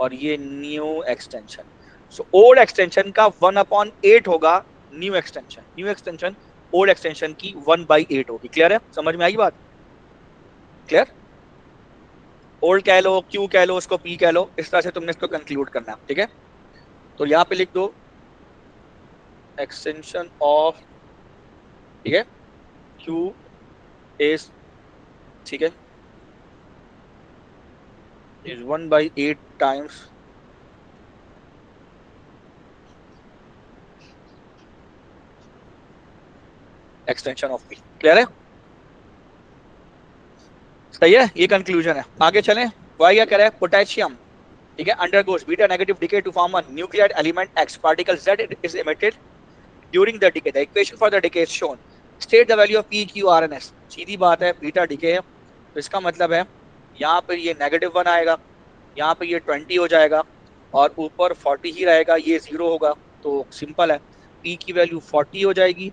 और ये new extension. So old extension का 1/8 होगा new extension, new extension old extension की 1/8 होगी, क्लियर है, समझ में आई बात, क्लियर, ओल्ड कह लो, क्यू कह लो, उसको पी कह लो, इस तरह से तुमने इसको कंक्लूड करना है, ठीक है। तो यहाँ पे लिख दो एक्सटेंशन ऑफ, ठीक है, क्यू इज, ठीक है, is 1/8 times extension of P, clear है, सही है, ये कंक्लूजन है। आगे चलें, वाई क्या कह रहा है, पोटेशियम, ठीक है, undergoes beta negative decay to form a nuclide element X, particle Z is emitted during the decay, the equation for the decay is shown, state the value of P Q R and S। सीधी बात है, beta decay है तो इसका मतलब है यहाँ पर ये -1 आएगा, यहाँ पे ये 20 हो जाएगा, और ऊपर 40 ही रहेगा, ये 0 होगा, तो सिंपल है, P की वैल्यू 40 हो जाएगी,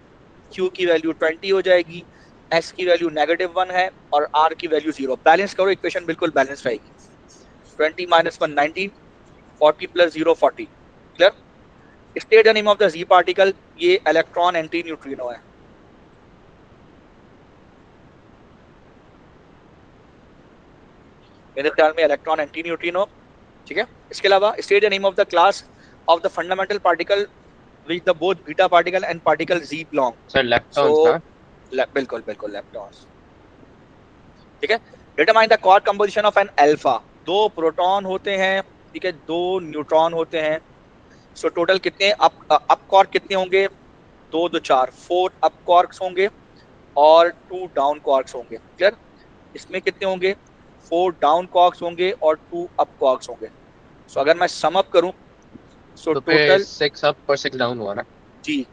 Q की वैल्यू 20 हो जाएगी, S की वैल्यू -1 है, और R की वैल्यू 0। बैलेंस करो, इक्वेशन बिल्कुल बैलेंस रहेगी, 20 - 1 19, 40 + 0 40, clear. State the name of the Z particle, ये इलेक्ट्रॉन एंटी न्यूट्रिनो है, मेरे ख्याल में इलेक्ट्रॉन एंटी न्यूट्रिनो, ठीक है। इसके अलावा state the name of the class of the fundamental particle which the both beta particle and particle Z belong. Sir leptons ना, बिल्कुल बिल्कुल लेप्टॉन्स, ठीक है। Determine the quark composition of an alpha, 2 proton होते हैं, ठीक है, 2 न्यूट्रॉन होते हैं, सो टोटल कितने अप क्वार्क कितने होंगे, 2 2 4 4 अप क्वार्क्स होंगे और 2 डाउन क्वार्क्स होंगे, क्लियर। इसमें कितने होंगे, 4 डाउन क्वार्क्स होंगे और 2 अप क्वार्क्स होंगे। सो अगर मैं सम अप करूं सो तो टोटल 6 अप और 6 डाउन हुआ ना, जी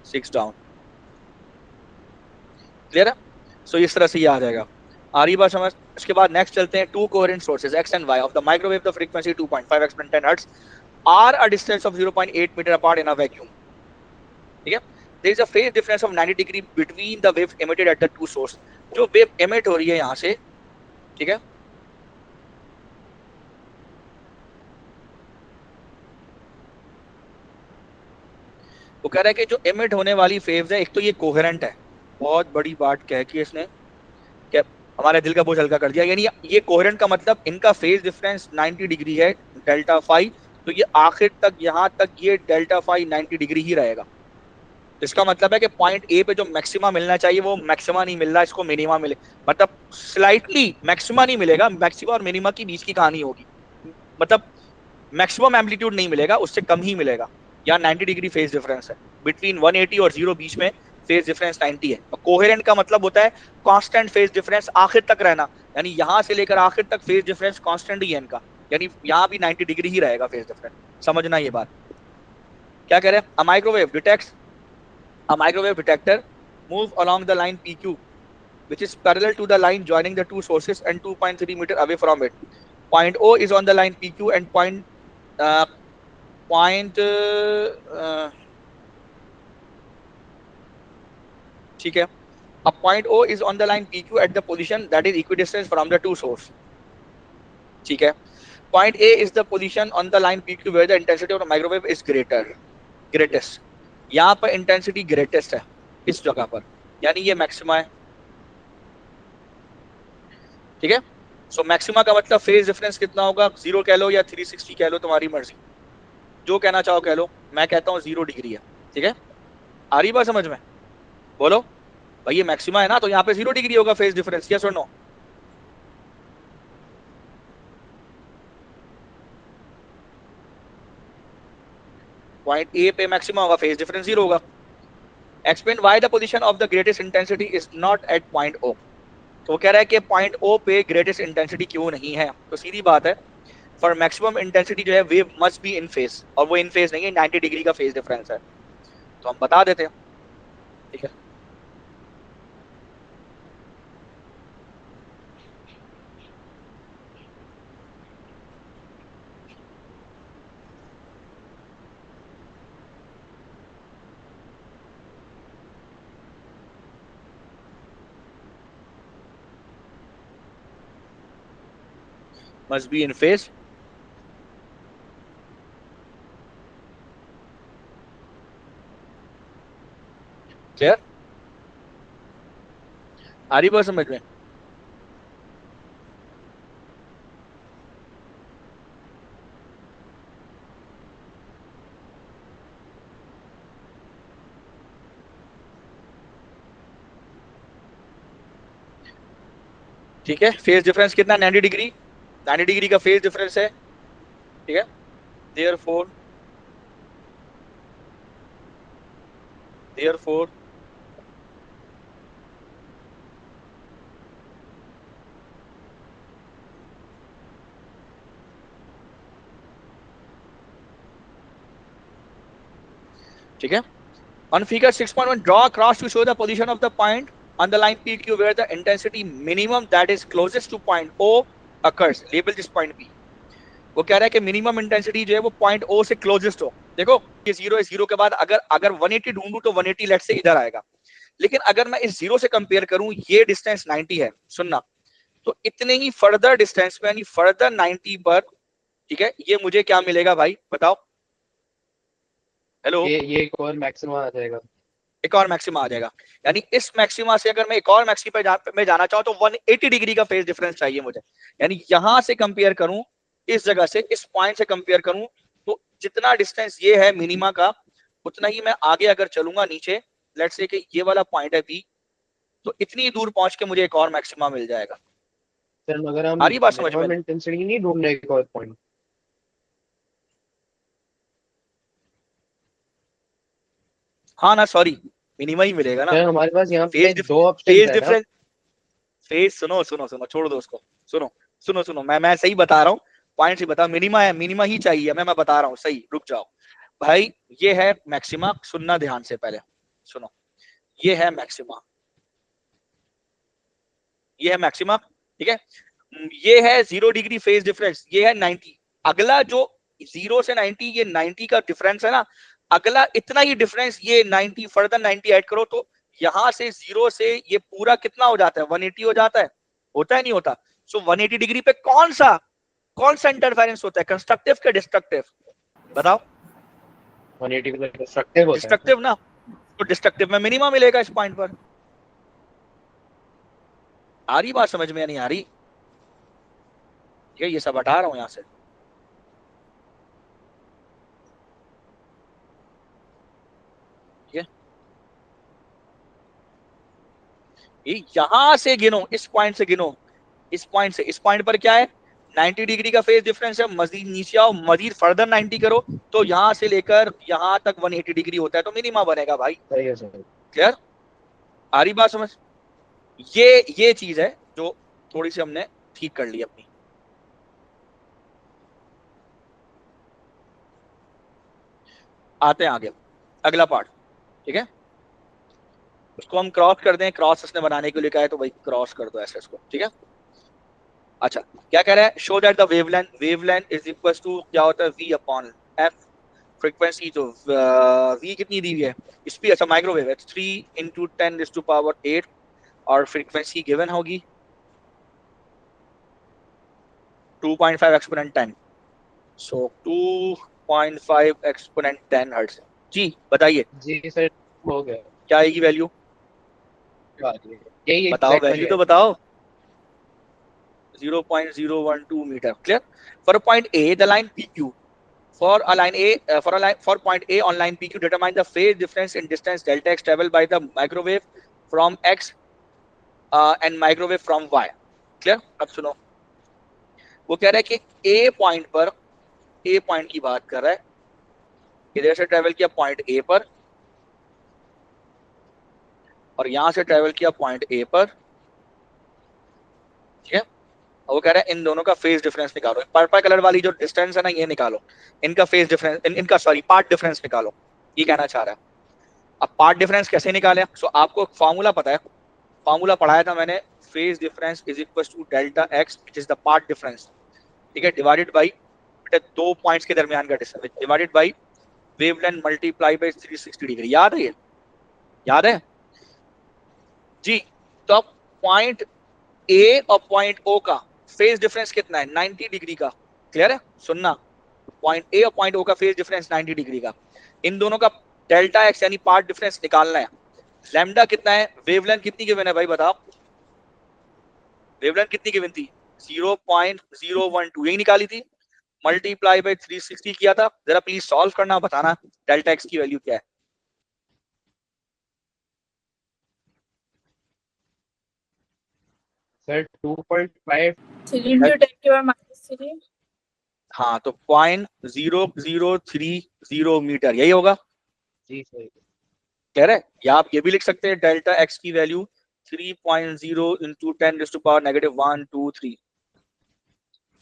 6 डाउन, क्लियर है। सो इस तरह से ये आ जाएगा, आ रही बात समझ। इसके बाद नेक्स्ट चलते हैं, 2 coherent sources X and Y of the microwave the frequency 2.5 x 10 hertz are a distance of 0.8 metre apart in a vacuum, ठीक है। There is a phase difference of 90 degree between the wave emitted at the two source, जो wave emit हो रही है यहां से, ठीक है, वो कह रहा है कि जो एमिट होने वाली वेव्स है, एक तो ये कोहेरेंट है, बहुत बड़ी बात कह की इसने, क्या हमारे दिल का बोझ हल्का कर दिया। यानी ये कोहेरेंट का मतलब इनका फेज डिफरेंस 90 डिग्री है, डेल्टा फाई, तो ये आखिर तक यहाँ तक ये डेल्टा फाई 90 डिग्री ही रहेगा। इसका मतलब है कि पॉइंट ए पे जो मैक्सिमा मिलना चाहिए वो मैक्सिमा नहीं मिल रहा, इसको मिनिमा मिले, मतलब स्लाइटली मैक्सिमा नहीं मिलेगा, मैक्सिमा और मिनिमा की बीच की कहानी होगी, मतलब मैक्सिमम एम्पलीट्यूड नहीं मिलेगा, उससे कम ही मिलेगा। यहाँ 90 डिग्री फेज डिफरेंस है बिटवीन 180 और 0 बीच में, फेज डिफरेंस 90 है। और कोहेरेंट का मतलब होता है कांस्टेंट फेज डिफरेंस आखिर तक रहना, यानी यहां से लेकर आखिर तक फेज डिफरेंस कांस्टेंट ही है इनका, यानी यहाँ भी 90 डिग्री ही रहेगा फेज डिफरेंस। समझना ये बात। क्या कह रहे हैं? अ microwave detects, a microwave detector move along the line PQ, which is parallel to the line joining the two sources and 2.3 meter away from it. Point O is on the line PQ and uh, point ठीक है, a point O is on the line PQ at the position that is equidistant from the two source. ठीक है, point A is the position on the line PQ where the intensity of the microwave is greatest. यहाँ पर intensity greatest है इस जगह पर, यानी ये मैक्सिमा है। ठीक है, सो मैक्सिमा का मतलब फेज डिफरेंस कितना होगा, 0 कह लो या 360 कह लो, तुम्हारी मर्जी, जो कहना चाहो कह लो। मैं कहता हूँ 0 डिग्री है। ठीक है, आ रही बात समझ में? बोलो भाई, ये मैक्सिमा है ना, तो यहाँ पे 0 डिग्री होगा फेज डिफरेंस, यस और नो? पॉइंट ए पे मैक्सिमा होगा, फेज डिफरेंस 0 होगा। Explain why the position of the greatest intensity is not at point O. तो वो कह रहा है कि पॉइंट ओ पे ग्रेटेस्ट इंटेंसिटी क्यों नहीं है, तो सीधी बात है, फॉर मैक्सिमम इंटेंसिटी जो है wave must be in phase, और वो इन फेज नहीं है, 90 डिग्री का फेज डिफरेंस है, तो हम बता देते हैं। ठीक है, must be in phase. Clear? आ रही बात समझ में? ठीक है, फेज डिफरेंस कितना, 90 डिग्री, 90 डिग्री का फेज डिफरेंस है। ठीक है, देयरफॉर देयरफॉर ठीक है, on figure 6.1 draw a cross to show the position of the point on the line PQ where the intensity minimum that is closest to point O occurs. Label this point P. वो कह रहा है कि minimum intensity जो है वो point O से closest हो। देखो ये 0 है, 0 के बाद अगर अगर 180 ढूंढूं तो 180 लेट से इधर आएगा, लेकिन अगर मैं इस 0 से कंपेयर करूं, ये डिस्टेंस 90 है, सुनना, तो इतने ही फर्दर डिस्टेंस पे, यानी फर्दर 90 पर, ठीक है, ये मुझे क्या मिलेगा भाई बताओ? हेलो, ये एक और मैक्सिमम आ जाएगा। एक और मैक्सिमा आ जाएगा, यानी इस मैक्सिमा से अगर मैं एक और मैक्सिमा पे मैं जाना चाहूँ तो 180 डिग्री का फेज डिफरेंस चाहिए मुझे, यानी यहां से कंपेयर करूं, इस जगह से, इस पॉइंट से कंपेयर करूं, तो जितना डिस्टेंस ये है मिनिमा का, उतना ही मैं आगे अगर चलूंगा नीचे, लेट्स से कि ये वाला पॉइंट है बी, तो इतनी दूर पहुंच के मुझे एक और मैक्सिमा मिल जाएगा। सर मगर हम आ रही बात समझ में? मिनिमम इंटेंसिटी नहीं ढूंढ रहे एक और पॉइंट। हाँ ना, सॉरी, मिनिमा ही मिलेगा ना। सर हमारे पास यहाँ पे फेज दो ऑप्शन फेज है ना। डिफरेंस, फेज सुनो सुनो सुनो, छोड़ दो उसको, सुनो सुनो सुनो, मैं सही बता रहा हूँ, पॉइंट ही बता, मिनिमा है, मिनिमा ही चाहिए, मैं बता रहा हूँ सही, रुक जाओ भाई। ये है मैक्सिमा, सुनना ध्यान से, पहले सुनो, ये है मैक्सिमा, ये है मैक्सिमा। ठीक है, ये है 0 डिग्री फेज डिफरेंस, ये है 90। अगला जो 0 से 90, ये 90 का डिफरेंस है ना, अगला इतना ही डिफरेंस, ये 90 फर्दर 90 ऐड करो, तो यहां से 0 से ये पूरा कितना हो जाता है, 180 हो जाता है, होता है नहीं होता? सो 180 डिग्री पे कौन सा इंटरफेरेंस होता है, कंस्ट्रक्टिव के डिस्ट्रक्टिव? बताओ। 180 पे डिस्ट्रक्टिव होता है सर। डिस्ट्रक्टिव ना, तो डिस्ट्रक्टिव में मिनिमम मिलेगा इस पॉइंट पर। आ रही बात समझ में या नहीं आ रही? ठीक है, ये सब हटा रहा हूं यहां से। ठीक है, ये यहां से गिनो, इस पॉइंट से गिनो, इस पॉइंट से इस पॉइंट पर क्या है, 90 डिग्री का फेज डिफरेंस है। मजीद नीचे आओ, मजीद फर्दर 90 करो, तो यहां से लेकर यहां तक 180 डिग्री होता है, तो मिनिमा बनेगा भाई। सही है सर। क्लियर? आ रही बात समझ? ये चीज है जो थोड़ी सी हमने ठीक कर ली अपनी। आते हैं आगे, अगला पार्ट। ठीक है, उसको हम क्रॉस कर दें, क्रॉस इसने बनाने के लिए कहा है तो भाई क्रॉस कर दो ऐसे इसको। ठीक है, अच्छा क्या कह रहा है, show that the wavelength is equal to क्या होता है, v अपॉन एफ फ्रीक्वेंसी। तो v कितनी दी हुई है, स्पीड, अच्छा माइक्रोवेव है, 3 इंटू 10⁸8 और फ्रीक्वेंसी गिवन होगी 2.5 एक्सपोनेंट 10। सो 2.5 एक्सपोनेंट 10 हर्ट्ज। जी बताइए जी सर, हो गया। क्या आएगी वैल्यू? यही बताओ एग्जैक्ट वैल्यू वैल्यू तो है। बताओ। 0.012 metre. Clear? For point A the line PQ, for a line A, for point A on line PQ, determine the phase difference in distance delta x traveled by the microwave from X and microwave from Y. Clear? अब सुनो, वो कह रहा है कि A point पर, A point की बात कर रहा है, इधर से ट्रेवल किया पॉइंट A पर और यहां से ट्रेवल किया पॉइंट A पर। ठीक है, और वो कह रहा है इन दोनों का फेज डिफरेंस निकालो, पर्पल कलर वाली जो डिस्टेंस है ना ये निकालो, इनका फेज डिफरेंस, इनका सॉरी पार्ट डिफरेंस निकालो, ये कहना चाह रहा है। अब पार्ट डिफरेंस कैसे निकाले? सो आपको फॉर्मूला पता है, फॉर्मूला पढ़ाया था मैंने, phase difference is equal to delta X which is the path difference. ठीक है, डिवाइडेड बाई दो पॉइंट्स के दरमियान का distance, divided by wavelength multiply by 360 degree. याद है ये? याद है जी? तो अब पॉइंट ए और पॉइंट ओ का फेज डिफरेंस कितना है, 90 डिग्री का। क्लियर है? सुनना, पॉइंट ए और पॉइंट ओ का फेज डिफरेंस 90 डिग्री का, इन दोनों का डेल्टा एक्स यानी पार्ट डिफरेंस निकालना है। लैम्डा कितना है, वेवलेंथ कितनी गिवन है भाई बताओ, वेवलेंथ कितनी गिवन थी, 0.012 यही निकाली थी, मल्टीप्लाई बाय 360 किया था। जरा प्लीज सॉल्व करना, बताना डेल्टा एक्स की वैल्यू क्या है। Sir 2.5। 3 into 10 to the minus 3. हाँ तो 0.0030 मीटर यही होगा। जी सही। कह रहे, या आप ये भी लिख सकते हैं डेल्टा एक्स की वैल्यू 3.0 इंटू 10⁻⁻123।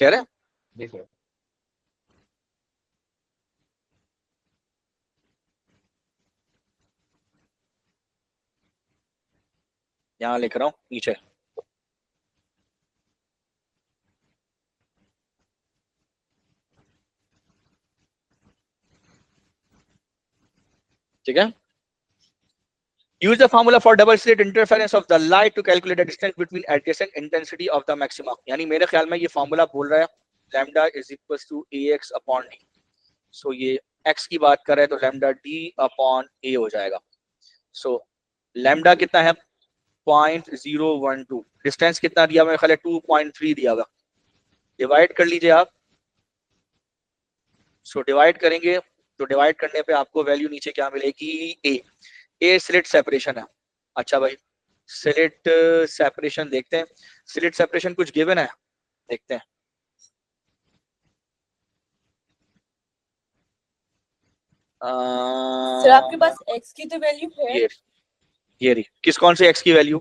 कह रहे, जी सर। यहाँ लिख रहा हूँ नीचे। ठीक है, use the formula for double slit interference of the light to calculate the distance between adjacent intensity of the maxima। यानी मेरे ख्याल में ये फॉर्मूला बोल रहा है lambda is equals to ax upon d। सो ये x की बात कर रहे हैं तो lambda d upon a हो जाएगा। सो lambda कितना है, 0.012, डिस्टेंस कितना दिया मेरे ख्याल है 2.3 दिया हुआ, डिवाइड कर लीजिए आप। सो डिवाइड करेंगे तो डिवाइड करने पे आपको वैल्यू नीचे क्या मिलेगी, ए स्लिट सेपरेशन है। अच्छा भाई, स्लिट सेपरेशन देखते हैं, स्लिट सेपरेशन कुछ गिवन है, देखते हैं। सर आपके पास x की तो वैल्यू है। ये रही, किस कौन से x की वैल्यू,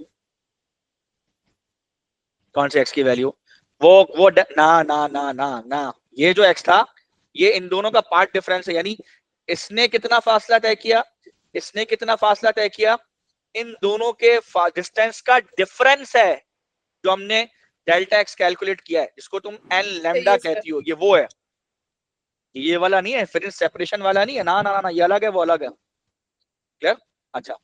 कौन से x की वैल्यू, वो ना ना ना ना ना, ये जो x था ये इन दोनों का पार्ट डिफरेंस है, यानी इसने कितना फासला तय किया, इसने कितना फासला तय किया, इन दोनों के डिस्टेंस का डिफरेंस है जो हमने डेल्टा एक्स कैलकुलेट किया है, जिसको तुम एन लैम्डा कहती हो, ये वो है, ये वाला नहीं है, फिर सेपरेशन वाला नहीं है, ना ना ना, ये अलग है, वो अलग है। क्लियर? अच्छा,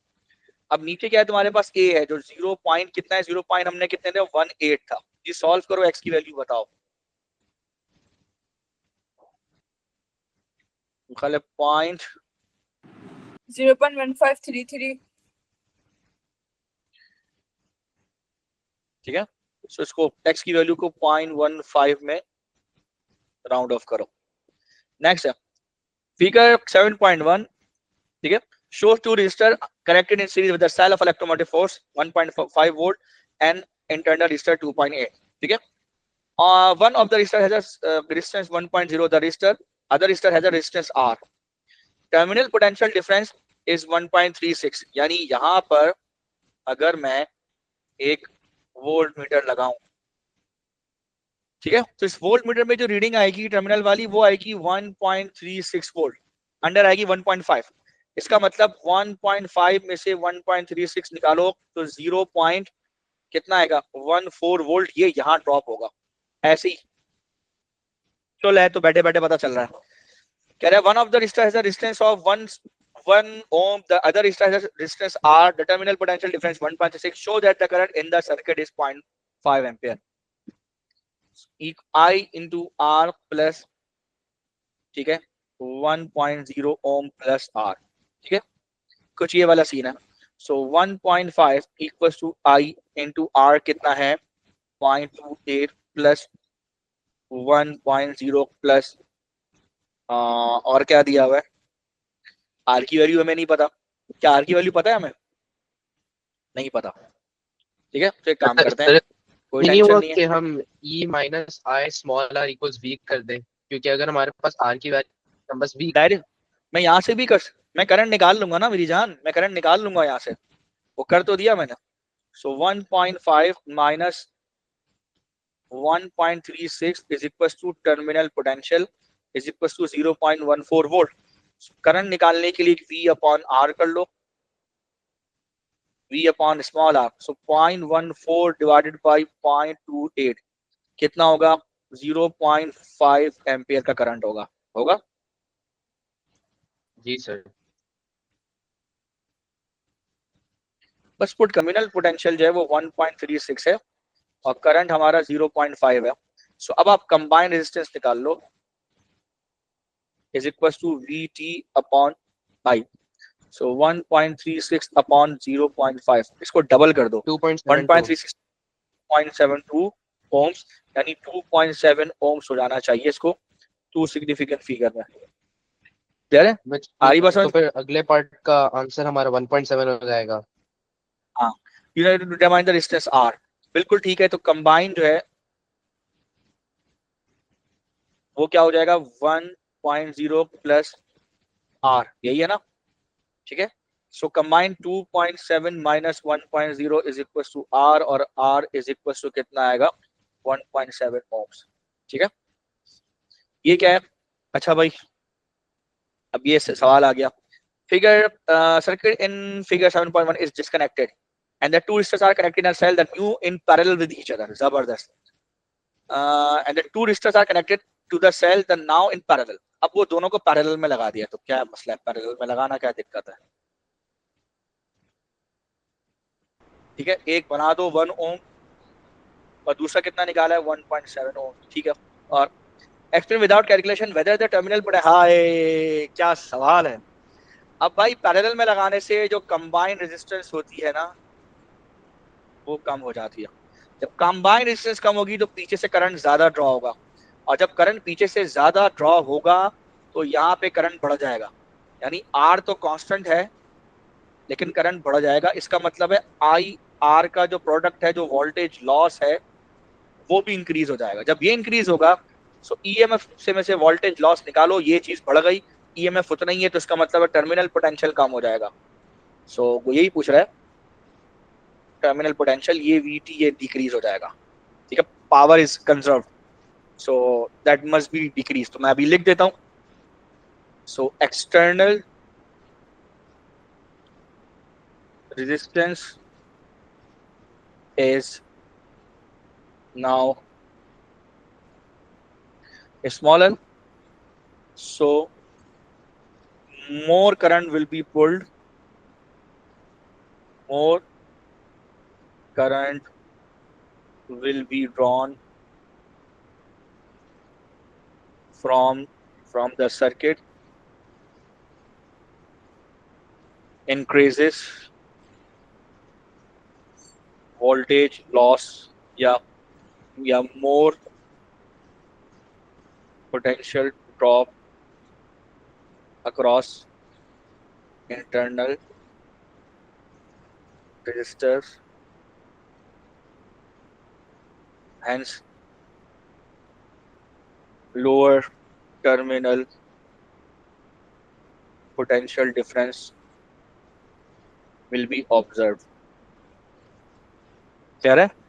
अब नीचे क्या है तुम्हारे पास, ए है जो 0 पॉइंट कितना है, 0 पॉइंट हमने कितने थे 18 था। ये सॉल्व करो, एक्स की वैल्यू बताओ। खाली पॉइंट 0.1533. ठीक है, सो इसको x की वैल्यू को 0.15 में राउंड ऑफ करो। नेक्स्ट है फिगर 7.1, ठीक है, shows two resistor connected in series with the cell of electromotive force 1.5 volt and internal resistor 2.8, ठीक है। One of the resistor has a resistance 1.0, the resistor other resistor has a resistance R, terminal potential difference is 1.36, यानी यहाँ पर अगर मैं एक volt meter लगाऊं, ठीक है, तो इस वोल्ट मीटर में जो रीडिंग आएगी टर्मिनल वाली वो आएगी 1.36 वोल्ट, अंडर आएगी 1.5। इसका मतलब 1.5 में से 1.36 निकालो तो 0 पॉइंट कितना आएगा 14 वोल्ट, ये यहाँ ड्रॉप होगा। ऐसे ही चल है तो बैठे बैठे पता चल रहा है। कह रहा है one of the resistor has a resistance of 1 ohm, the other resistor has a resistance R, the terminal potential difference 1.6, show that the current in the circuit is 0.5 ampere, I into R plus, ठीक है, 1.0 ohm plus R, ठीक है, कुछ ये वाला scene है। So 1.5 equals to I into R कितना है 0.28 प्लस 1.0 प्लस और क्या दिया हुआ है, R की वैल्यू हमें नहीं पता। क्या R की वैल्यू पता है हमें? नहीं पता, ठीक है, तो एक काम करते हैं, कोई नहीं टेंशन हुआ नहीं है, कि हम E minus I small R equals V कर दें, क्योंकि अगर हमारे पास आर की वैल्यू हम बस वी डायरेक्ट मैं यहाँ से भी कर, मैं करंट निकाल लूंगा ना मेरी जान, मैं करंट निकाल लूंगा यहाँ से, वो कर तो दिया मैंने। सो 1.5 minus 1.36 is equals to terminal potential is equals to 0.14 volt. Current निकालने के लिए V अपॉन R कर लो, V upon small r, so 0.14 divided by 0.28 कितना होगा 0.5 एम्पियर का करंट होगा, होगा। जी सर। बस पुट टर्मिनल पोटेंशियल जो है वो 1.36 है और करंट हमारा 0.5 है। सो अब आप कंबाइंड रेजिस्टेंस निकाल लो, is equal to VT upon I, so 1.36 upon 0.5, इसको डबल कर दो 2.72 1.36.72 ओम्स, यानी 2.7 ओम्स हो जाना चाहिए इसको, टू सिग्निफिकेंट फिगर में, क्लियर है? आ रही बात तो समझ? फिर अगले पार्ट का आंसर हमारा 1.7 हो जाएगा। हाँ, you need to determine the resistance R, बिल्कुल ठीक है। तो कंबाइंड जो है वो क्या हो जाएगा 1.0 प्लस R, यही है ना, ठीक है। So combine 2.7 minus 1.0 is equal to R, और R इज इक्वल टू कितना आएगा 1.7 ओम्स, ठीक है। ये क्या है? अच्छा भाई, अब ये सवाल आ गया, figure circuit in figure 7.1 is disconnected and the two resistors are connected in a cell that new in parallel with each other, जबरदस्त, and the two resistors are connected to the cell the now in parallel। अब वो दोनों को parallel में लगा दिया, तो क्या मसला है, पैरेलल में लगाना क्या दिक्कत है, ठीक है। एक बना दो 1 ओम और दूसरा कितना निकाला है 1.7 ओम, ठीक है। और explain without calculation whether the terminal पड़े, हाय क्या सवाल है। अब भाई पैरेलल में लगाने से जो कंबाइंड रेजिस्टेंस होती है ना वो कम हो जाती है। जब कंबाइंड रेजिस्टेंस कम होगी तो पीछे से करंट ज्यादा ड्रॉ होगा, और जब करंट पीछे से ज्यादा ड्रॉ होगा तो यहाँ पे करंट बढ़ जाएगा, यानी R तो कांस्टेंट है लेकिन करंट बढ़ जाएगा। इसका मतलब है आई आर का जो प्रोडक्ट है, जो वोल्टेज लॉस है, वो भी इंक्रीज हो जाएगा। जब ये इंक्रीज होगा सो ईएमएफ से में से वोल्टेज लॉस निकालो, ये चीज बढ़ गई, ईएमएफ उतना ही है, तो इसका मतलब है टर्मिनल पोटेंशियल कम हो जाएगा। सो वो यही पूछ रहा है, टर्मिनल पोटेंशियल ये VT ये डिक्रीज हो जाएगा, ठीक है। Power is conserve, so that must be decrease, तो मैं अभी लिख देता हूं। So external resistance is now smaller, so more current will be pulled, more current will be drawn from the circuit, increases voltage loss या more potential to drop across internal registers, hence lower terminal potential difference will be observed. कह रहे हैं